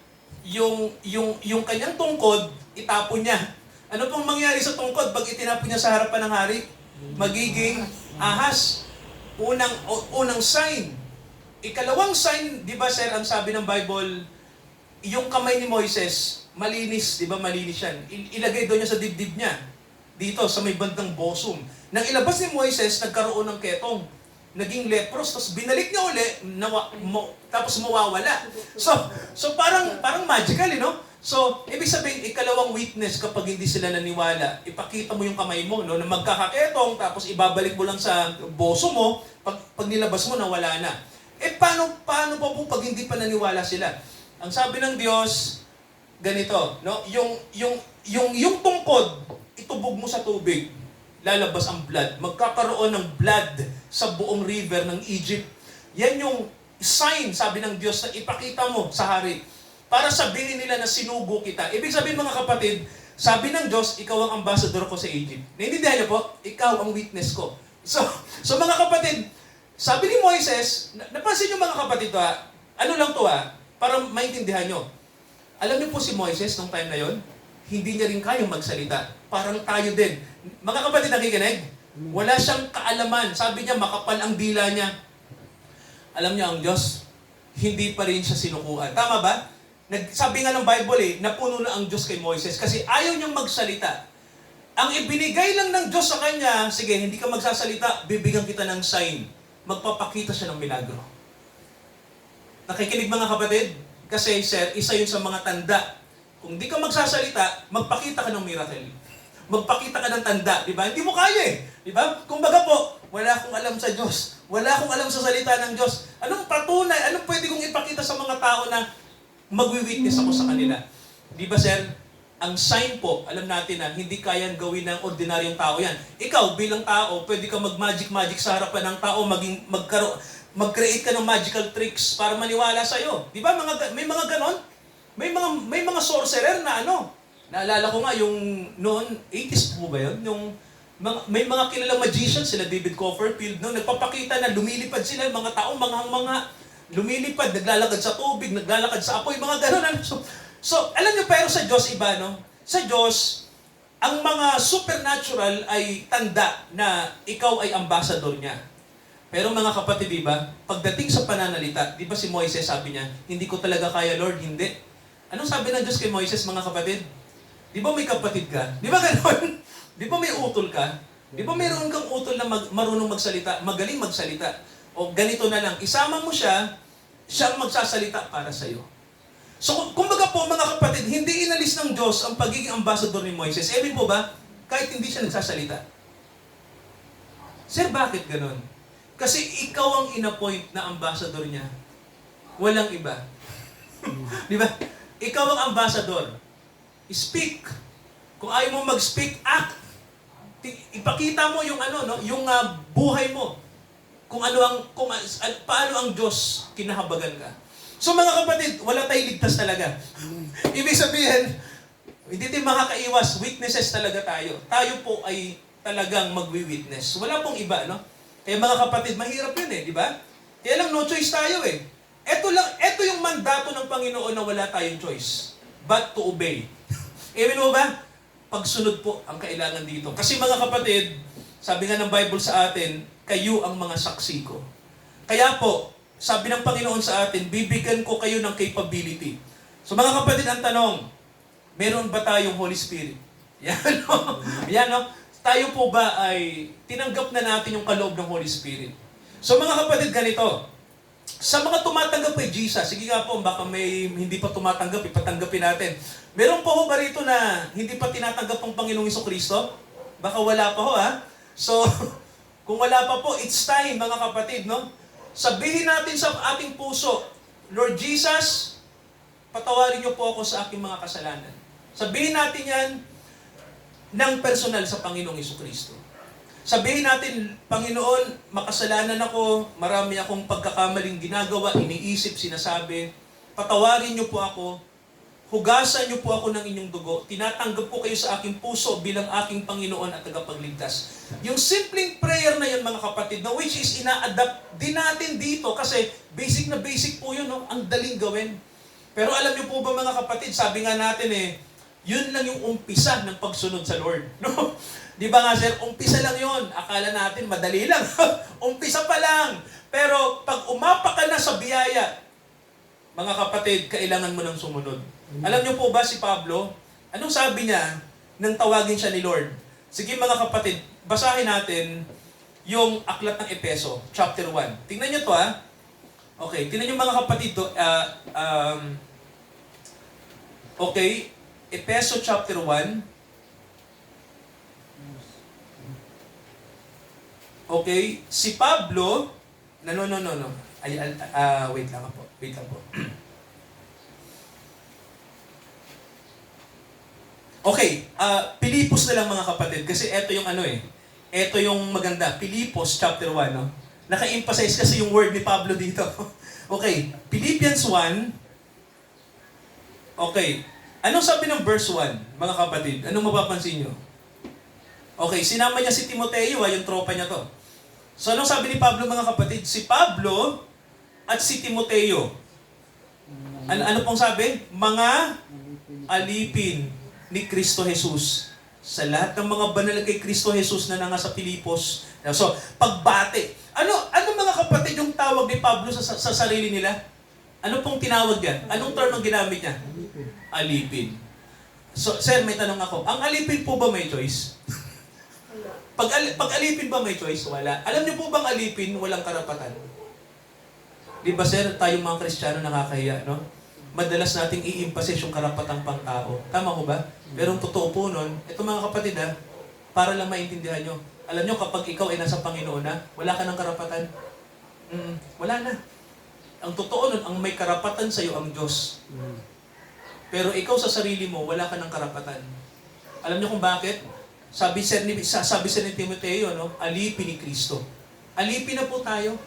C: yung kanyang tungkod, itapon niya. Ano pong mangyari sa tungkod pag itinapon niya sa harapan ng hari? Magiging ahas. Unang sign. Ikalawang sign, di ba, sir, ang sabi ng Bible, yung kamay ni Moises, malinis, di ba, malinis yan. Ilagay doon niya sa dibdib niya. Dito, sa may bandang bosom. Nang ilabas ni Moises, nagkaroon ng ketong. Naging lepros, tapos binalik niya uli, tapos mawawala. So parang magical, no? So, ibig sabihin, ikalawang witness kapag hindi sila naniwala, ipakita mo yung kamay mo, no, na magkakaketong, tapos ibabalik mo lang sa boso mo, pag nilabas mo, nawala na. Paano pa po pag hindi pa naniwala sila? Ang sabi ng Diyos, ganito, no? Yung tungkod, itubog mo sa tubig, lalabas ang blood. Magkakaroon ng blood sa buong river ng Egypt. Yan yung sign, sabi ng Diyos, na ipakita mo sa hari. Para sabihin nila na sinugo kita. Ibig sabihin, mga kapatid, sabi ng Diyos, ikaw ang ambassador ko sa Egypt. Naintindihan niyo po? Ikaw ang witness ko. So mga kapatid, sabi ni Moises, napansin niyo mga kapatid to, ano lang to, para maintindihan niyo. Alam niyo po si Moises nung time na yon, hindi niya rin kayang magsalita. Parang tayo din. Mga kapatid, nakikinig? Wala siyang kaalaman. Sabi niya, makapal ang dila niya. Alam niya ang Diyos, hindi pa rin siya sinukuan. Tama ba? Sabi nga ng Bible, napuno na ang Diyos kay Moises kasi ayaw niyang magsalita. Ang ibinigay lang ng Diyos sa kanya, sige, hindi ka magsasalita, bibigyan kita ng sign. Magpapakita siya ng milagro. Nakikinig mga kapatid? Kasi, sir, isa yun sa mga tanda. Kung di ka magsasalita, magpakita ka ng miracle. Magpakita ka ng tanda, di ba? Hindi mo kaya di ba? Kumbaga po, wala akong alam sa Diyos. Wala akong alam sa salita ng Diyos. Anong patunay? Anong pwede kong ipakita sa mga tao na magwi-witness ako sa kanila? Di ba, sir? Ang sign po, alam natin na hindi kayang gawin ng ordinaryong tao yan. Ikaw, bilang tao, pwede ka mag-magic sa harapan ng tao, mag-create ka ng magical tricks para maniwala sa'yo. Di ba? May mga ganon? May mga sorcerer na naalala ko nga yung noon, 80s po ba yun? May mga kilalang magicians, sila David Copperfield, nagpapakita na lumilipad sila, mga taong mga lumilipad, naglalakad sa tubig, naglalakad sa apoy, mga ganon. So, alam niyo, pero sa Diyos iba, no? Sa Diyos, ang mga supernatural ay tanda na ikaw ay ambassador niya. Pero mga kapatid, di ba? Pagdating sa pananalita, di ba si Moises sabi niya, hindi ko talaga kaya, Lord, hindi. Anong sabi ng Diyos kay Moises, mga kapatid? Di ba may kapatid ka? Di ba gano'n? Di ba may utol ka? Di ba mayroon kang utol na marunong magsalita, magaling magsalita? O ganito na lang, isama mo siya, siyang magsasalita para sa'yo. So, kumbaga po mga kapatid, hindi inalis ng Diyos ang pagiging ambassador ni Moises. Emin po ba? Kahit hindi siya nagsasalita. Sir, bakit ganon? Kasi ikaw ang inappoint na ambassador niya. Walang iba. Di ba? Ikaw ang ambassador. Speak. Kung ayaw mo mag-speak, act. Ipakita mo yung yung buhay mo. Paano ang Diyos kinahabagan ka. So mga kapatid, wala tayong ligtas talaga. Ibig sabihin, hindi tayo makakaiwas, witnesses talaga tayo. Tayo po ay talagang magwi-witness. Wala pong iba, no? Kaya mga kapatid, mahirap yun di ba? Kaya lang no choice tayo Ito yung mandato ng Panginoon na wala tayong choice, but to obey. Amen mo ba? Pagsunod po ang kailangan dito. Kasi mga kapatid, sabi nga ng Bible sa atin, kayo ang mga saksi ko. Kaya po, sabi ng Panginoon sa atin, bibigyan ko kayo ng capability. So mga kapatid, ang tanong, meron ba tayong Holy Spirit? Yan, no? Tayo po ba ay tinanggap na natin yung kaloob ng Holy Spirit? So mga kapatid, ganito. Sa mga tumatanggap kay Jesus, sige nga po, baka may hindi pa tumatanggap, ipatanggapin natin. Meron pa ho ba rito na hindi pa tinatanggap ng Panginoong Jesucristo? Baka wala pa ho, So, kung wala pa po, it's time, mga kapatid, no? Sabihin natin sa ating puso, Lord Jesus, patawarin niyo po ako sa aking mga kasalanan. Sabihin natin yan ng personal sa Panginoong Jesucristo. Sabihin natin, Panginoon, makasalanan ako, marami akong pagkakamaling ginagawa, iniisip, sinasabi. Patawarin niyo po ako. hugasan niyo po ako ng inyong dugo. Tinatanggap ko kayo sa aking puso bilang aking Panginoon at tagapagligtas. Yung simpleng prayer na yun, mga kapatid, na which is ina-adapt din natin dito kasi basic na basic po yun, no? Ang daling gawin. Pero alam niyo po ba, mga kapatid, sabi nga natin yun lang yung umpisa ng pagsunod sa Lord. No? Di ba nga, sir? Umpisa lang yun. Akala natin madali lang. Umpisa pa lang. Pero pag umapa ka na sa biyaya, mga kapatid, kailangan mo nang sumunod. Alam niyo po ba si Pablo? Anong sabi niya nang tawagin siya ni Lord? Sige mga kapatid, basahin natin yung aklat ng Epeso, chapter 1. Tingnan niyo to ha. Okay, tingnan niyo mga kapatid to. Okay, Epeso chapter 1. Okay, si Pablo, no. Wait lang po. Okay, Pilipos na lang mga kapatid kasi ito yung ito yung maganda. Pilipos chapter 1, no? Naka-emphasize kasi yung word ni Pablo dito. Okay, Philippians 1. Okay, anong sabi ng verse 1, mga kapatid? Anong mapapansin nyo? Okay, sinama niya si Timoteo, yung tropa niya to. So anong sabi ni Pablo, mga kapatid? Si Pablo at si Timoteo. Ano pong sabi? Mga alipin ni Kristo Jesus. Sa lahat ng mga banal kay Kristo Jesus na nasa Pilipos. So, pagbate. Ano mga kapatid yung tawag ni Pablo sa sarili nila? Ano pong tinawag yan? Anong term ang ginamit niya? Alipin. So, sir, may tanong ako. Ang alipin po ba may choice? Pag alipin ba may choice? Wala. Alam niyo po bang alipin walang karapatan? Di ba sir, tayong mga Kristiyano nakakahiya, no? Madalas nating i-emphasize yung karapatang pang-tao. Tama ko ba? Pero ang totoo po nun, ito mga kapatid para lang maintindihan nyo. Alam nyo, kapag ikaw ay nasa Panginoon na, wala ka ng karapatan. Wala na. Ang totoo nun, ang may karapatan sa'yo ang Diyos. Pero ikaw sa sarili mo, wala ka ng karapatan. Alam nyo kung bakit? Sabi sa ni Timoteo, no? Alipin ni Kristo. Alipin na po tayo.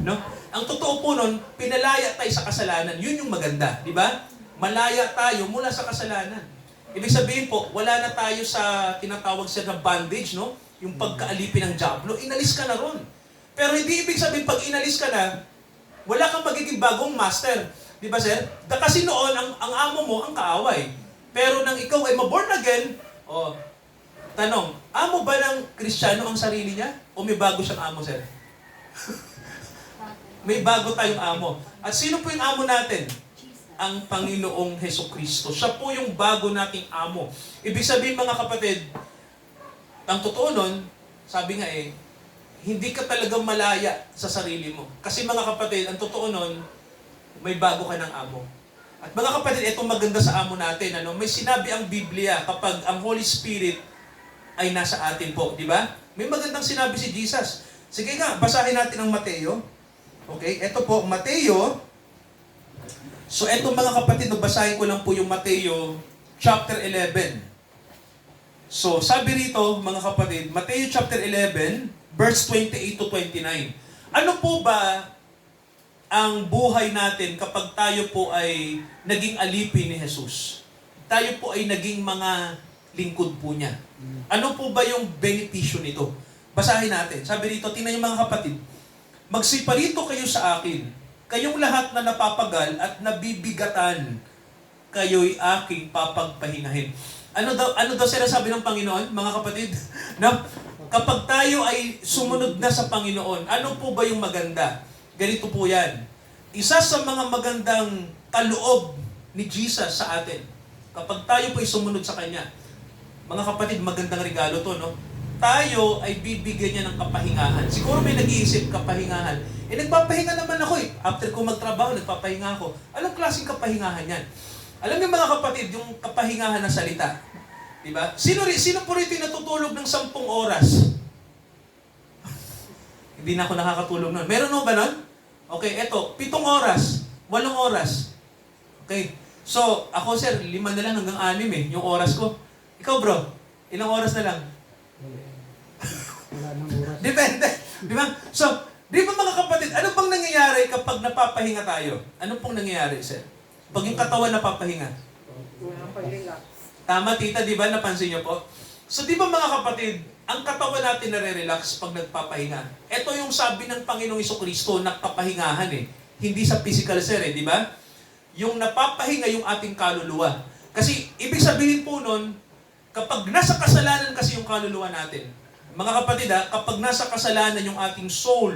C: No? Ang totoo po nun, pinalaya tayo sa kasalanan. Yun yung maganda, di ba? Malaya tayo mula sa kasalanan. Ibig sabihin po, wala na tayo sa tinatawag siya na bondage, no? Yung pagkaalipin ng dyablo, inalis ka na ron. Pero hindi ibig sabihin, pag inalis ka na, wala kang magiging bagong master. Di ba, sir? Kasi noon, ang amo mo, ang kaaway. Pero nang ikaw ay maborn again, tanong, amo ba ng Kristiyano ang sarili niya? O may bago siyang amo, sir? May bago tayong amo. At sino po yung amo natin? Ang Panginoong Hesukristo. Siya po yung bago nating amo. Ibig sabihin, mga kapatid, ang totoo nun, sabi nga hindi ka talagang malaya sa sarili mo. Kasi mga kapatid, ang totoo nun, may bago ka ng amo. At mga kapatid, itong maganda sa amo natin, may sinabi ang Biblia kapag ang Holy Spirit ay nasa atin po, di ba? May magandang sinabi si Jesus. Sige nga, basahin natin ang Mateo. Okay, ito po, Mateo. So, eto mga kapatid, basahin ko lang po yung Mateo chapter 11. So, sabi rito, mga kapatid, Mateo chapter 11, verse 28 to 29. Ano po ba ang buhay natin kapag tayo po ay naging alipin ni Jesus? Tayo po ay naging mga lingkod po niya. Ano po ba yung benepisyo nito? Basahin natin. Sabi rito, tingnan niyo mga kapatid, magsiparito kayo sa akin, kayong lahat na napapagal at nabibigatan, kayo'y aking papagpahingahin. Ano daw sinasabi ng Panginoon, mga kapatid? Na kapag tayo ay sumunod na sa Panginoon, ano po ba yung maganda? Ganito po yan. Isa sa mga magandang kaloob ni Jesus sa atin, kapag tayo po ay sumunod sa Kanya, mga kapatid, magandang regalo to, no? Tayo ay bibigyan niya ng kapahingahan. Siguro may nag-iisip, kapahingahan. Nagpapahinga naman ako After ko magtrabaho, nagpapahinga ako. Anong klaseng kapahingahan yan? Alam niyo mga kapatid, yung kapahingahan na salita. Diba? Sino po rito yung natutulog ng 10 oras? Hindi na ako nakakatulog nun. Meron mo ba nun? Okay, eto, 7 oras, 8 oras. Okay. So, ako sir, 5 na lang hanggang 6 yung oras ko. Ikaw bro, ilang oras na lang?
E: Wala nang oras.
C: Depende. Di ba? So, di ba mga kapatid, ano bang nangyayari kapag napapahinga tayo? Ano pong nangyayari, sir? Pag yung katawan napapahinga?
E: Walang pag-relax.
C: Tama, tita, di ba? Napansin niyo po? So, di ba mga kapatid, ang katawan natin nare-relax pag nagpapahinga. Ito yung sabi ng Panginoong Jesucristo, nagpapahingahan eh. Hindi sa physical sir eh, di ba? Yung napapahinga yung ating kaluluwa. Kasi, ibig sabihin po nun, kapag nasa kasalanan kasi yung kaluluwa natin, mga kapatid kapag nasa kasalanan yung ating soul,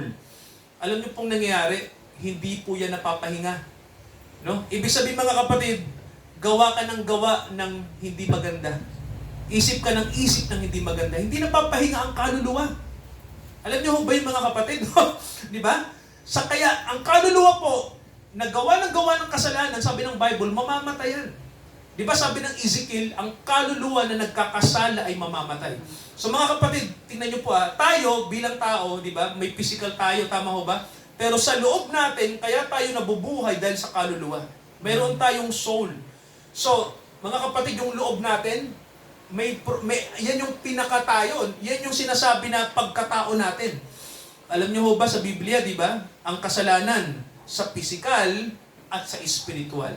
C: alam niyo pong nangyayari, hindi po yan napapahinga. No? Ibig sabihin mga kapatid, gawa ka ng gawa ng hindi maganda. Isip ka ng isip ng hindi maganda. Hindi napapahinga ang kaluluwa. Alam niyo ba yung mga kapatid? Di ba? Sa kaya, ang kaluluwa po, nagawa ng kasalanan, sabi ng Bible, mamamatay yan. Di ba sabi ng Ezekiel, ang kaluluwa na nagkakasala ay mamamatay. So mga kapatid, tingnan niyo po tayo bilang tao, di ba, may physical tayo, tama ho ba? Pero sa loob natin, kaya tayo nabubuhay dahil sa kaluluwa. Mayroon tayong soul. So, mga kapatid, yung loob natin, yan yung pinakatayo. Yan yung sinasabi na pagkatao natin. Alam niyo ho ba sa Biblia, di ba? Ang kasalanan sa physical at sa spiritual.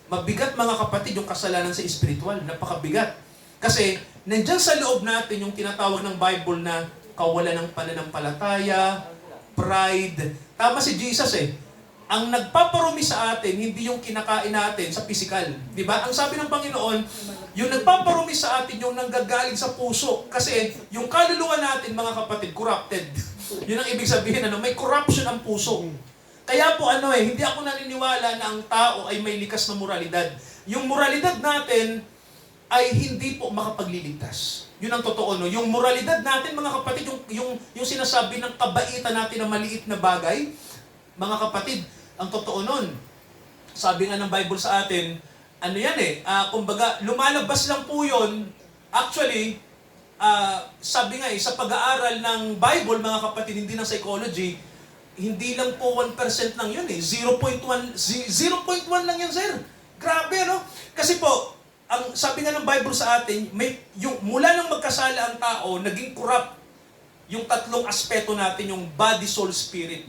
C: Mabigat mga kapatid yung kasalanan sa spiritual. Napakabigat. Kasi nandiyan sa loob natin yung tinatawag ng Bible na kawalan ng pananampalataya, pride. Tama si Jesus eh. Ang nagpaparumi sa atin, hindi yung kinakain natin sa physical. Di ba? Ang sabi ng Panginoon, yung nagpaparumi sa atin, yung nanggagaling sa puso. Kasi yung kaluluwa natin, mga kapatid, corrupted. Yun ang ibig sabihin, may corruption ang puso. Kaya po hindi ako naniniwala na ang tao ay may likas na moralidad. Yung moralidad natin ay hindi po makapagliligtas. Yun ang totoo, no? Yung moralidad natin, mga kapatid, yung sinasabi ng kabaitan natin na maliit na bagay, mga kapatid, ang totoo nun, sabi nga ng Bible sa atin, kumbaga, lumalabas lang po yun, actually, sabi nga sa pag-aaral ng Bible, mga kapatid, hindi ng psychology, hindi lang po 1% lang yun 0.1 lang yan, sir. Grabe, no? Kasi po, ang sabi nga ng Bible sa atin, mula nang magkasala ang tao, naging corrupt yung tatlong aspeto natin, yung body, soul, spirit.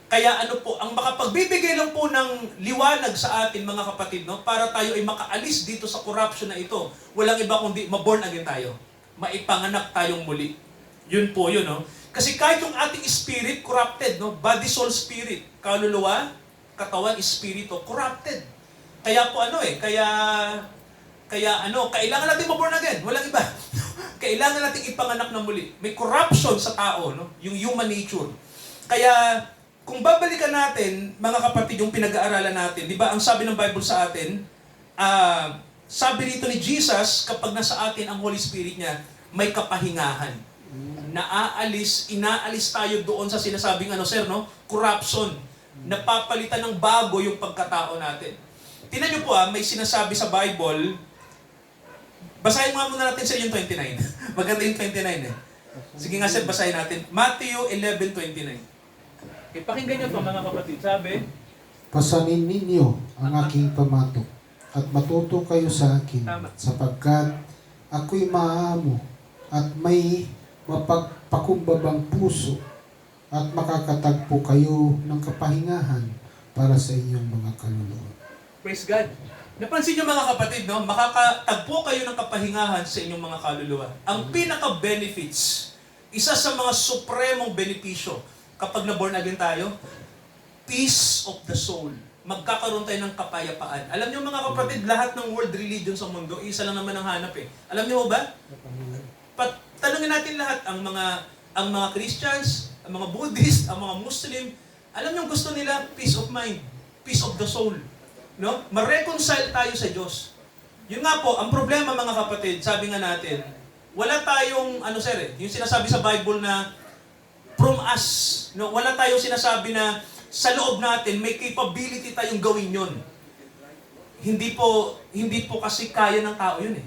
C: Kaya ang makapagbibigay lang po ng liwanag sa atin, mga kapatid, no, para tayo ay makaalis dito sa corruption na ito, walang iba kundi ma-born again tayo. Maipanganak tayong muli. Yun po yun, no? Kasi kahit yung ating spirit, corrupted, no? Body, soul, spirit. Kaluluwa, katawan, espiritu, corrupted. Kaya po kailangan natin ma-born again. Walang iba. Kailangan natin ipanganak na muli. May corruption sa tao, no? Yung human nature. Kaya, kung babalikan natin, mga kapatid, yung pinag-aaralan natin, di ba, ang sabi ng Bible sa atin, sabi dito ni Jesus, kapag nasa atin ang Holy Spirit niya, may kapahingahan. Inaalis tayo doon sa sinasabing corruption. Napapalitan ng bago yung pagkatao natin. Tingnan niyo po may sinasabi sa Bible, basahin nga muna natin sa yung 29. Maganda yung 29 eh. Sige nga sir, basahin natin. Matthew 11:29.
D: Pakinggan niyo to mga kapatid. Sabi,
A: Pasanin ninyo ang aking pamatok at matuto kayo sa akin sapagkat ako'y maamo at may mapagpakumbabang puso at makakatagpo kayo ng kapahingahan para sa inyong mga kaluluwa.
D: praise God.
C: Napansin niyo mga kapatid, no? Makakatagpo kayo ng kapahingahan sa inyong mga kaluluwa. Ang pinaka-benefits, isa sa mga supremong benepisyo kapag na-born again tayo, peace of the soul. Magkakaroon tayo ng kapayapaan. Alam niyo mga kapatid, lahat ng world religion sa mundo, isa lang naman ang hanap eh. Alam niyo ba? Tanungin natin lahat, ang mga Christians, ang mga Buddhist, ang mga Muslim, alam niyo gusto nila peace of mind, peace of the soul. No? Ma-reconcile tayo sa Diyos. Yun nga po, ang problema mga kapatid, sabi nga natin, wala tayong, yung sinasabi sa Bible na from us, no? Wala tayong sinasabi na sa loob natin, may capability tayong gawin yun. Hindi po kasi kaya ng tao yun eh.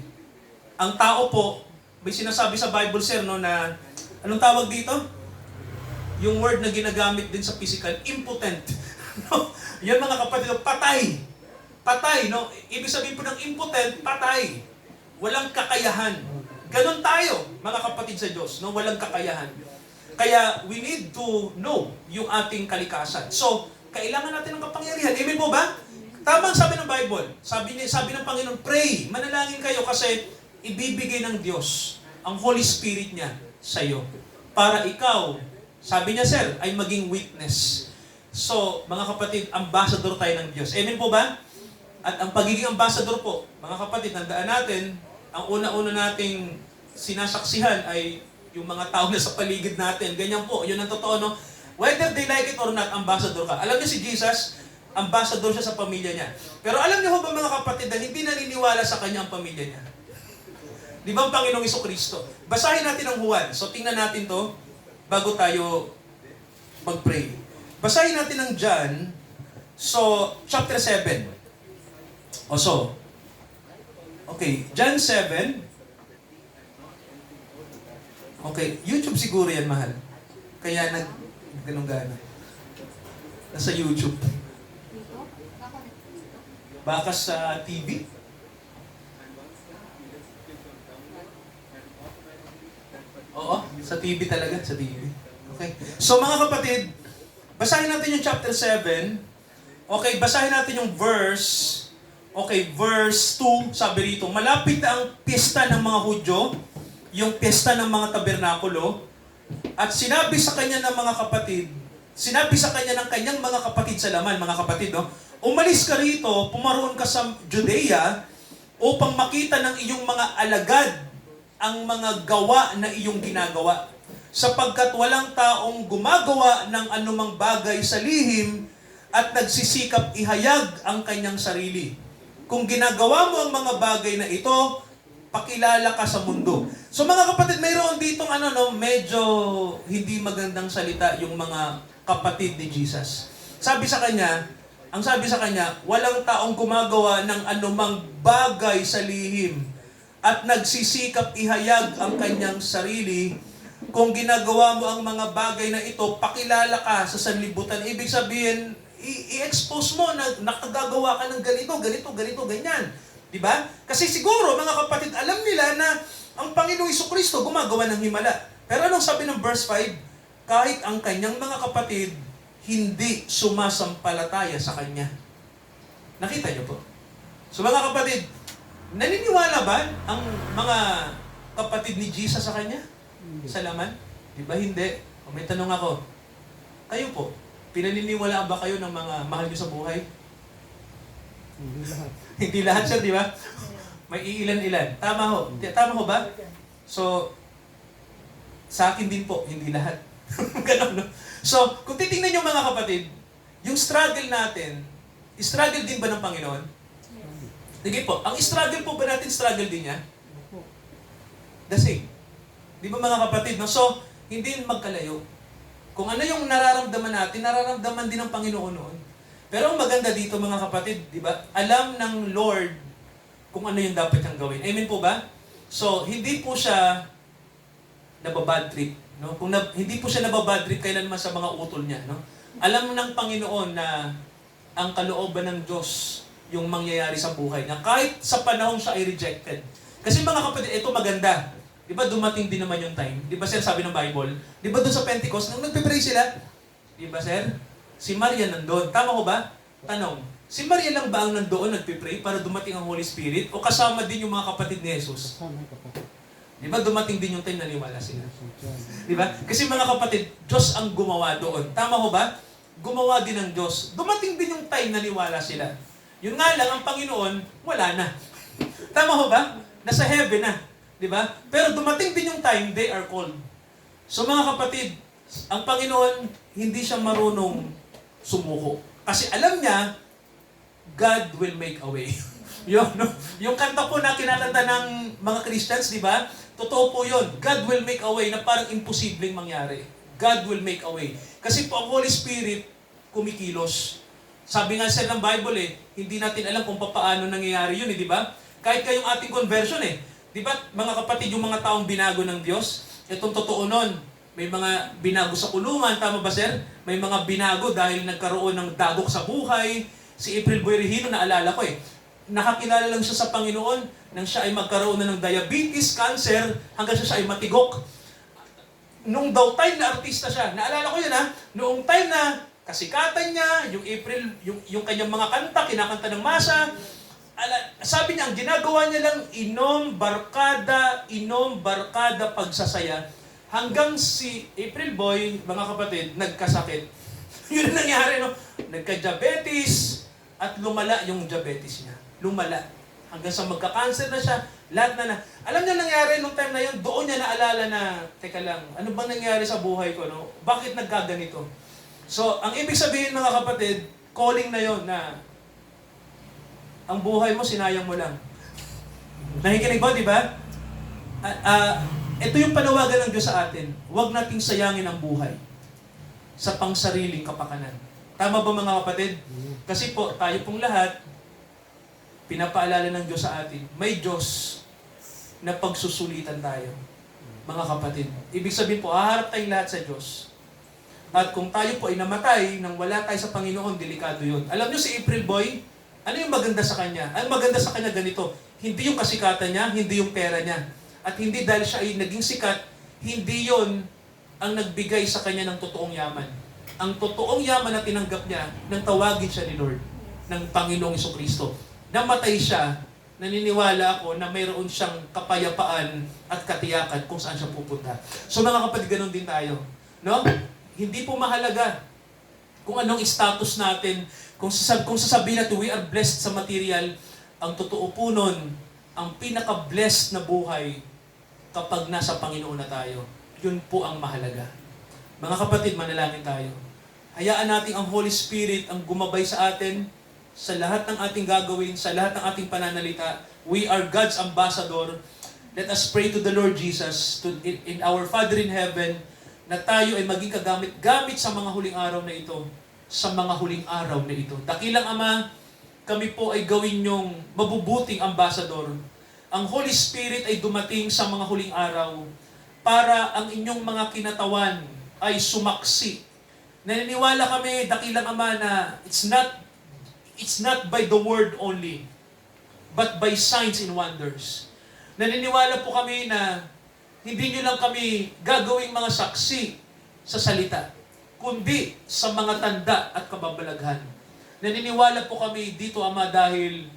C: Ang tao po, may sinasabi sa Bible, sir, no, na, anong tawag dito? Yung word na ginagamit din sa physical, impotent. No? Yan mga kapatid, patay. Patay, no? Ibig sabihin po ng impotent, patay. Walang kakayahan. Ganon tayo, mga kapatid sa Diyos, no? Walang kakayahan. Kaya we need to know yung ating kalikasan. So, kailangan natin ng kapangyarihan. Amen po ba? Tama ang sabi ng Bible. Sabi ng Panginoon, pray, manalangin kayo kasi ibibigay ng Diyos ang Holy Spirit niya sa iyo. Para ikaw, sabi niya, sir, ay maging witness. So, mga kapatid, ambassador tayo ng Diyos. Amen po ba? At ang pagiging ambassador po, mga kapatid, tandaan natin, ang una-una nating sinasaksihan ay yung mga tao na sa paligid natin. Ganyan po, yun ang totoo, no? Whether they like it or not, ambassador ka. Alam niyo si Jesus, ambassador siya sa pamilya niya. Pero alam niyo ba mga kapatid na hindi naniniwala sa kanya ang pamilya niya? Di ba ang Panginoong Jesucristo? Basahin natin ang Juan. So tingnan natin to bago tayo mag-pray. Basahin natin ang John, so chapter 7. Okay, John 7. Okay, YouTube siguro yan, mahal. Kaya ganun gana. Nasa YouTube. Baka sa TV? Oo, sa TV talaga, sa TV. Okay. So mga kapatid, basahin natin yung chapter 7. Okay, basahin natin yung verse. Okay, verse 2, sabi rito, malapit na ang piyesta ng mga Hudyo, yung piyesta ng mga tabernakulo, at sinabi sa kanya ng mga kapatid, sinabi sa kanya ng kanyang mga kapatid sa laman, mga kapatid, no? Umalis ka rito, pumaroon ka sa Judea, upang makita ng iyong mga alagad ang mga gawa na iyong ginagawa. Sapagkat walang taong gumagawa ng anumang bagay sa lihim at nagsisikap ihayag ang kanyang sarili. Kung ginagawa mo ang mga bagay na ito, pakilala ka sa mundo. So mga kapatid, mayroon ditong medyo hindi magandang salita yung mga kapatid ni Jesus. Ang sabi sa kanya, walang taong gumagawa ng anumang bagay sa lihim at nagsisikap ihayag ang kanyang sarili. Kung ginagawa mo ang mga bagay na ito, pakilala ka sa sanlibutan. Ibig sabihin, i-expose mo na nakagagawa ka ng ganito, ganyan. Diba? Kasi siguro, mga kapatid, alam nila na ang Panginoong Jesucristo gumagawa ng himala. Pero anong sabi ng verse 5? Kahit ang kanyang mga kapatid, hindi sumasampalataya sa kanya. Nakita niyo po? So mga kapatid, naniniwala ba ang mga kapatid ni Jesus sa kanya? Sa laman? Diba hindi? O may tanong ako, kayo po, pinaniniwalaan ba kayo ng mga mahal niyo sa buhay?
E: Hindi lahat.
C: Hindi lahat, sir, di ba? May iilan-ilan. Tama ho. Tama ho ba? So, sa akin din po, hindi lahat. Ganon, no? So, kung titingnan niyo mga kapatid, yung struggle natin, struggle din ba ng Panginoon? Sige po, ang struggle po ba natin, struggle din niya? The same. Di ba mga kapatid, no? So, hindi magkalayo. Kung ano yung nararamdaman natin, nararamdaman din ng Panginoon noon. Pero ang maganda dito mga kapatid, di ba? Alam ng Lord kung ano yung dapat niyang gawin. Amen po ba? So, hindi po siya nababad trip. No? Hindi po siya nababad trip kailanman sa mga utol niya. No? Alam ng Panginoon na ang kalooban ng Diyos yung mangyayari sa buhay niya. Kahit sa panahon siya ay rejected. Kasi mga kapatid, ito maganda. Di ba dumating din naman yung time? Di ba sir, sabi ng Bible? Di ba doon sa Pentecost, nung nagpe-pray sila? Di ba sir? Si Maria nandoon. Tama ko ba? Tanong, si Maria lang ba ang nandoon nagpe-pray para dumating ang Holy Spirit? O kasama din yung mga kapatid ni Jesus?
E: Kasama yung kapatid.
C: Di ba dumating din yung time naniwala sila? Di ba? Kasi mga kapatid, Diyos ang gumawa doon. Tama ko ba? Gumawa din ng Diyos. Dumating din yung time naniwala sila. Yun nga lang, ang Panginoon, wala na. Tama ko ba? Nasa heaven na. Di ba? Pero dumating din yung time, they are called. So mga kapatid, ang Panginoon, hindi siya marunong sumuko. Kasi alam niya, God will make a way. Yung kanta po na kinakanta ng mga Christians, di ba? Totoo po yun. God will make a way na parang imposibleng mangyari. God will make a way. Kasi po ang Holy Spirit, kumikilos. Sabi nga sa ng Bible hindi natin alam kung paano nangyayari yun, di ba? Kahit kayong ating conversion di ba, mga kapatid, yung mga taong binago ng Diyos, itong totoo nun, may mga binago sa kulungan, tama ba sir? May mga binago dahil nagkaroon ng dagok sa buhay. Si April Boy Regino, naalala ko nakakilala lang siya sa Panginoon nang siya ay magkaroon na ng diabetes, cancer, hanggang siya ay matigok. Nung daw time na artista siya, naalala ko yun noong time na kasikatan niya, yung April, yung kanyang mga kanta, kinakanta ng masa. Sabi niya, ang ginagawa niya lang, inom, barkada, pagsasaya, hanggang si April Boy, mga kapatid, nagkasakit. Yun ang nangyari, no? Nagka-diabetes, at lumala yung diabetes niya. Lumala. Hanggang sa magka-cancer na siya, lahat na. Alam niyo nangyari nung time na yun, doon niya naalala na, teka lang, ano bang nangyari sa buhay ko, no? Bakit nagkaganito? So, ang ibig sabihin mga kapatid, calling na yon na ang buhay mo, sinayang mo lang. Nakikinig ba, di ba? Ito yung panawagan ng Diyos sa atin. Huwag nating sayangin ang buhay sa pangsariling kapakanan. Tama ba mga kapatid? Kasi po, tayo pong lahat, pinapaalala ng Diyos sa atin, may Diyos na pagsusulitan tayo. Mga kapatid. Ibig sabihin po, haharap tayong lahat sa Diyos. At kung tayo po ay namatay nang wala tayo sa Panginoon, delikado yun. Alam niyo si April Boy, ano yung maganda sa kanya? Ang maganda sa kanya ganito, hindi yung kasikatan niya, hindi yung pera niya. At hindi dahil siya ay naging sikat, hindi yon ang nagbigay sa kanya ng totoong yaman. Ang totoong yaman na tinanggap niya, nang tawagin siya ni Lord, ng Panginoong Jesucristo. Namatay siya, naniniwala ako na mayroon siyang kapayapaan at katiyakan kung saan siya pupunta. So mga kapatid, ganun din tayo. No? Hindi po mahalaga kung anong status natin, kung sasabihin natin we are blessed sa material, ang totoo po nun, ang pinaka-blessed na buhay kapag nasa Panginoon na tayo. Yun po ang mahalaga. Mga kapatid, manalangin tayo. Hayaan natin ang Holy Spirit ang gumabay sa atin sa lahat ng ating gagawin, sa lahat ng ating pananalita. We are God's ambassador. Let us pray to the Lord Jesus, in our Father in heaven, na tayo ay maging kagamit-gamit sa mga huling araw na ito. Sa mga huling araw na ito. Dakilang Ama, kami po ay gawin yung mabubuting ambassador. Ang Holy Spirit ay dumating sa mga huling araw para ang inyong mga kinatawan ay sumaksi. Naniniwala kami, Dakilang Ama, na it's not by the word only, but by signs and wonders. Naniniwala po kami na hindi nyo lang kami gagawing mga saksi sa salita, kundi sa mga tanda at kababalaghan. Naniniwala po kami dito, Ama, dahil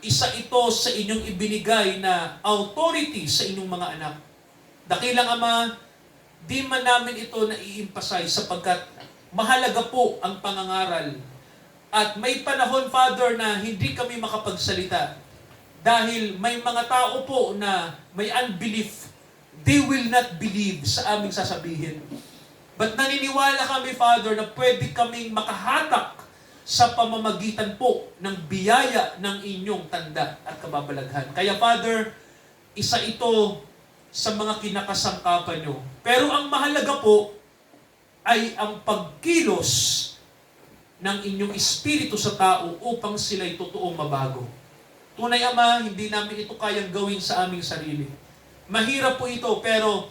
C: isa ito sa inyong ibinigay na authority sa inyong mga anak. Dakilang Ama, di man namin ito na-i-emphasize sapagkat mahalaga po ang pangangaral. At may panahon, Father, na hindi kami makapagsalita dahil may mga tao po na may unbelief. They will not believe sa aming sasabihin. But naniniwala kami, Father, na pwede kaming makahatak sa pamamagitan po ng biyaya ng inyong tanda at kababalaghan. Kaya, Father, isa ito sa mga kinakasangkapan nyo. Pero ang mahalaga po ay ang pagkilos ng inyong espiritu sa tao upang sila'y totoong mabago. Tunay, Ama, hindi namin ito kayang gawin sa aming sarili. Mahirap po ito, pero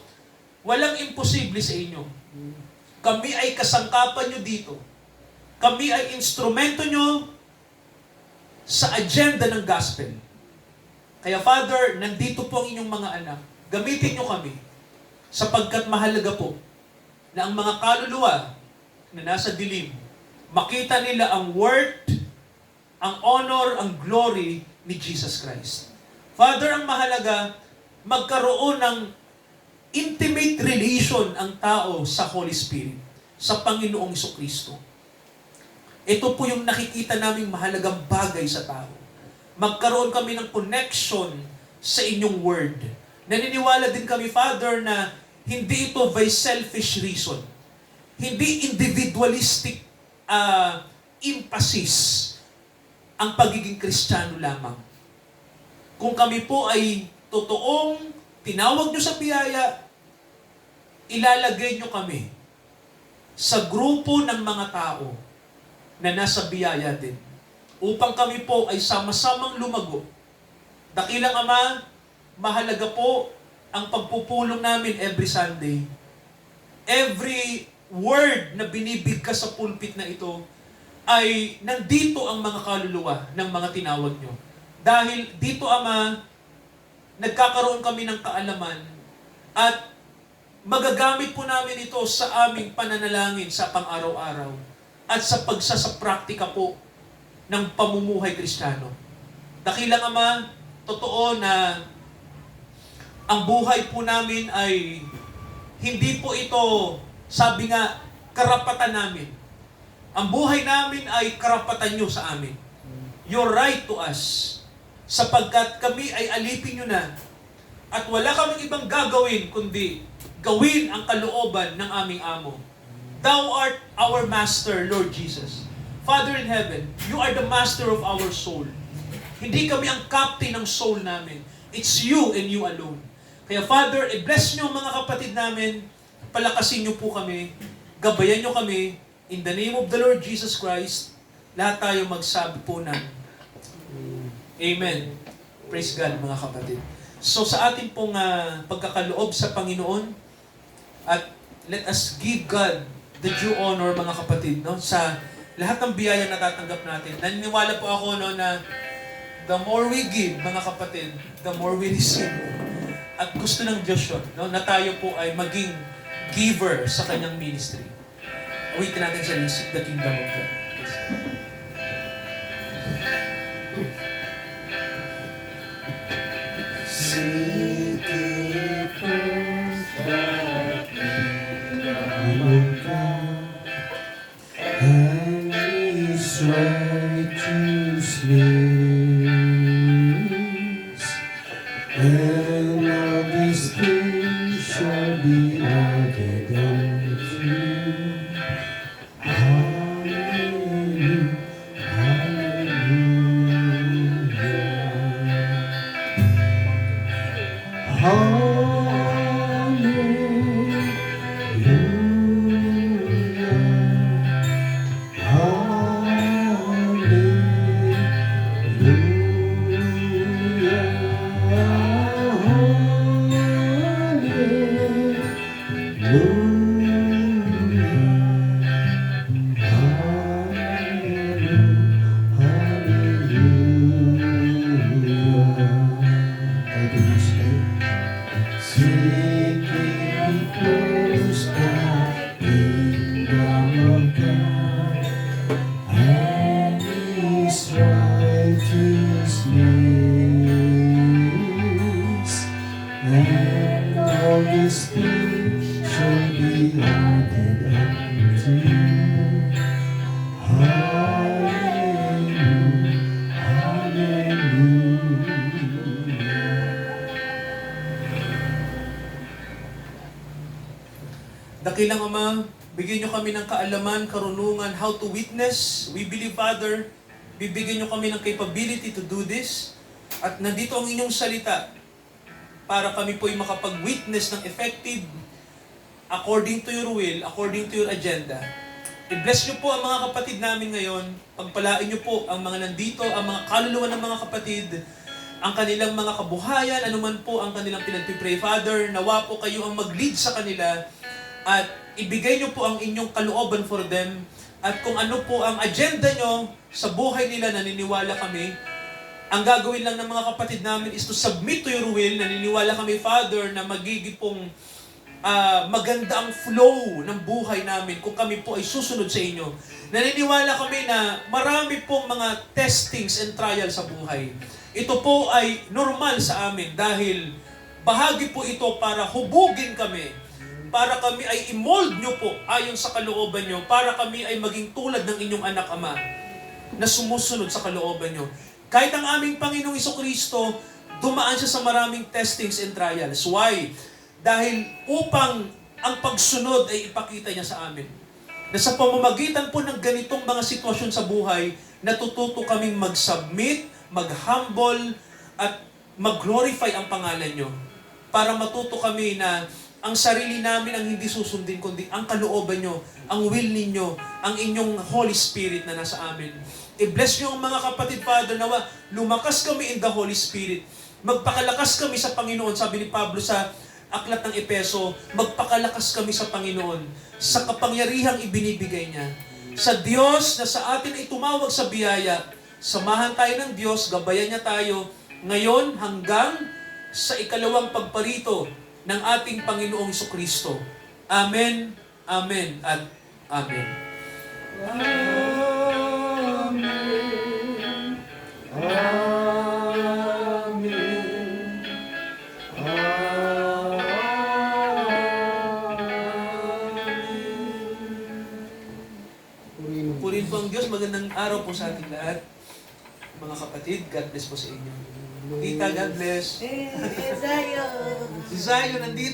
C: walang imposible sa inyo. Kami ay kasangkapan nyo dito. Kami ay instrumento nyo sa agenda ng gospel. Kaya, Father, nandito po ang inyong mga anak. Gamitin nyo kami sapagkat mahalaga po na ang mga kaluluwa na nasa dilim, makita nila ang worth, ang honor, ang glory ni Jesus Christ. Father, ang mahalaga, magkaroon ng intimate relation ang tao sa Holy Spirit, sa Panginoong Jesucristo. Ito po yung nakikita naming mahalagang bagay sa tao. Magkaroon kami ng connection sa inyong word. Naniniwala din kami, Father, na hindi ito by selfish reason. Hindi individualistic emphasis ang pagiging Kristiyano lamang. Kung kami po ay totoong tinawag nyo sa biyaya, ilalagay nyo kami sa grupo ng mga tao na nasa biyaya din. Upang kami po ay sama-samang lumago. Dakilang Ama, mahalaga po ang pagpupulong namin every Sunday. Every word na binibigkas sa pulpit na ito ay nandito ang mga kaluluwa ng mga tinawag nyo. Dahil dito, Ama, nagkakaroon kami ng kaalaman at magagamit po namin ito sa aming pananalangin sa pang-araw-araw. at sa pagsasapraktika po ng pamumuhay Kristiyano. Dakilang Ama, totoo na ang buhay po namin ay hindi po ito, sabi nga, karapatan namin. Ang buhay namin ay karapatan nyo sa amin. Your right to us. Sapagkat kami ay alipin nyo na at wala kaming ibang gagawin kundi gawin ang kalooban ng aming amo. Thou art our master, Lord Jesus. Father in heaven, you are the master of our soul. Hindi kami ang captain ng soul namin. It's you and you alone. Kaya Father, i-bless nyo ang mga kapatid namin, palakasin nyo po kami, gabayan nyo kami, in the name of the Lord Jesus Christ, lahat tayo magsabi po ng Amen. Praise God, mga kapatid. So sa ating pong pagkakaloob sa Panginoon, at let us give God the due honor, mga kapatid, no? Sa lahat ng biyaya na tatanggap natin. Naniniwala po ako, no, na the more we give, mga kapatid, the more we receive. At gusto ng Diyos yun, no, na tayo po ay maging giver sa kanyang ministry. Awitin natin siya, seek the kingdom of God.
B: Seek ye first the kingdom of God and His righteousness, and all these things shall be added unto you. Hallelujah, Seek ye first the kingdom of God and His righteousness, and all these things shall be added unto you. Hallelujah, hallelujah.
C: Dakilang Ama, bigyan nyo kami ng kaalaman, karunungan, how to witness. We believe, Father, bibigyan nyo kami ng capability to do this. At nandito ang inyong salita para kami po'y makapag-witness ng effective according to your will, according to your agenda. I-bless nyo po ang mga kapatid namin ngayon. Pagpalain nyo po ang mga nandito, ang mga kaluluwa ng mga kapatid, ang kanilang mga kabuhayan, anuman po ang kanilang pinagpipray. Father, nawa po kayo ang mag-lead sa kanila at ibigay nyo po ang inyong kalooban for them. At kung ano po ang agenda nyo sa buhay nila, naniniwala kami, ang gagawin lang ng mga kapatid namin is to submit to your will. Naniniwala kami, Father, na magiging pong maganda ang flow ng buhay namin kung kami po ay susunod sa inyo. Naniniwala kami na marami pong mga testings and trials sa buhay. Ito po ay normal sa amin dahil bahagi po ito para hubugin kami, para kami ay i-mold nyo po ayon sa kalooban nyo, para kami ay maging tulad ng inyong anak, Ama, na sumusunod sa kalooban nyo. Kahit ang aming Panginoong Jesucristo, dumaan siya sa maraming testings and trials. Why? Dahil upang ang pagsunod ay ipakita niya sa amin. Na sa pamamagitan po ng ganitong mga sitwasyon sa buhay, natututo kaming mag-submit, mag-humble, at mag-glorify ang pangalan nyo. Para matuto kami na ang sarili namin ang hindi susundin, kundi ang kalooban nyo, ang will ninyo, ang inyong Holy Spirit na nasa amin. I-bless nyo ang mga kapatid, Father, nawa lumakas kami in the Holy Spirit. Magpakalakas kami sa Panginoon, sabi ni Pablo sa Aklat ng Epeso, magpakalakas kami sa Panginoon, sa kapangyarihang ibinibigay niya. Sa Diyos na sa atin ay tumawag sa biyaya, samahan tayo ng Diyos, gabayan niya tayo, ngayon hanggang sa ikalawang pagparito ng ating Panginoong Jesucristo. Amen, amen, at amen. Purihin po ang Diyos. Magandang araw po sa ating lahat. Mga kapatid, God bless po sa inyo. Tita, God bless.
B: Eh, Zion.
C: Si Zion nandito.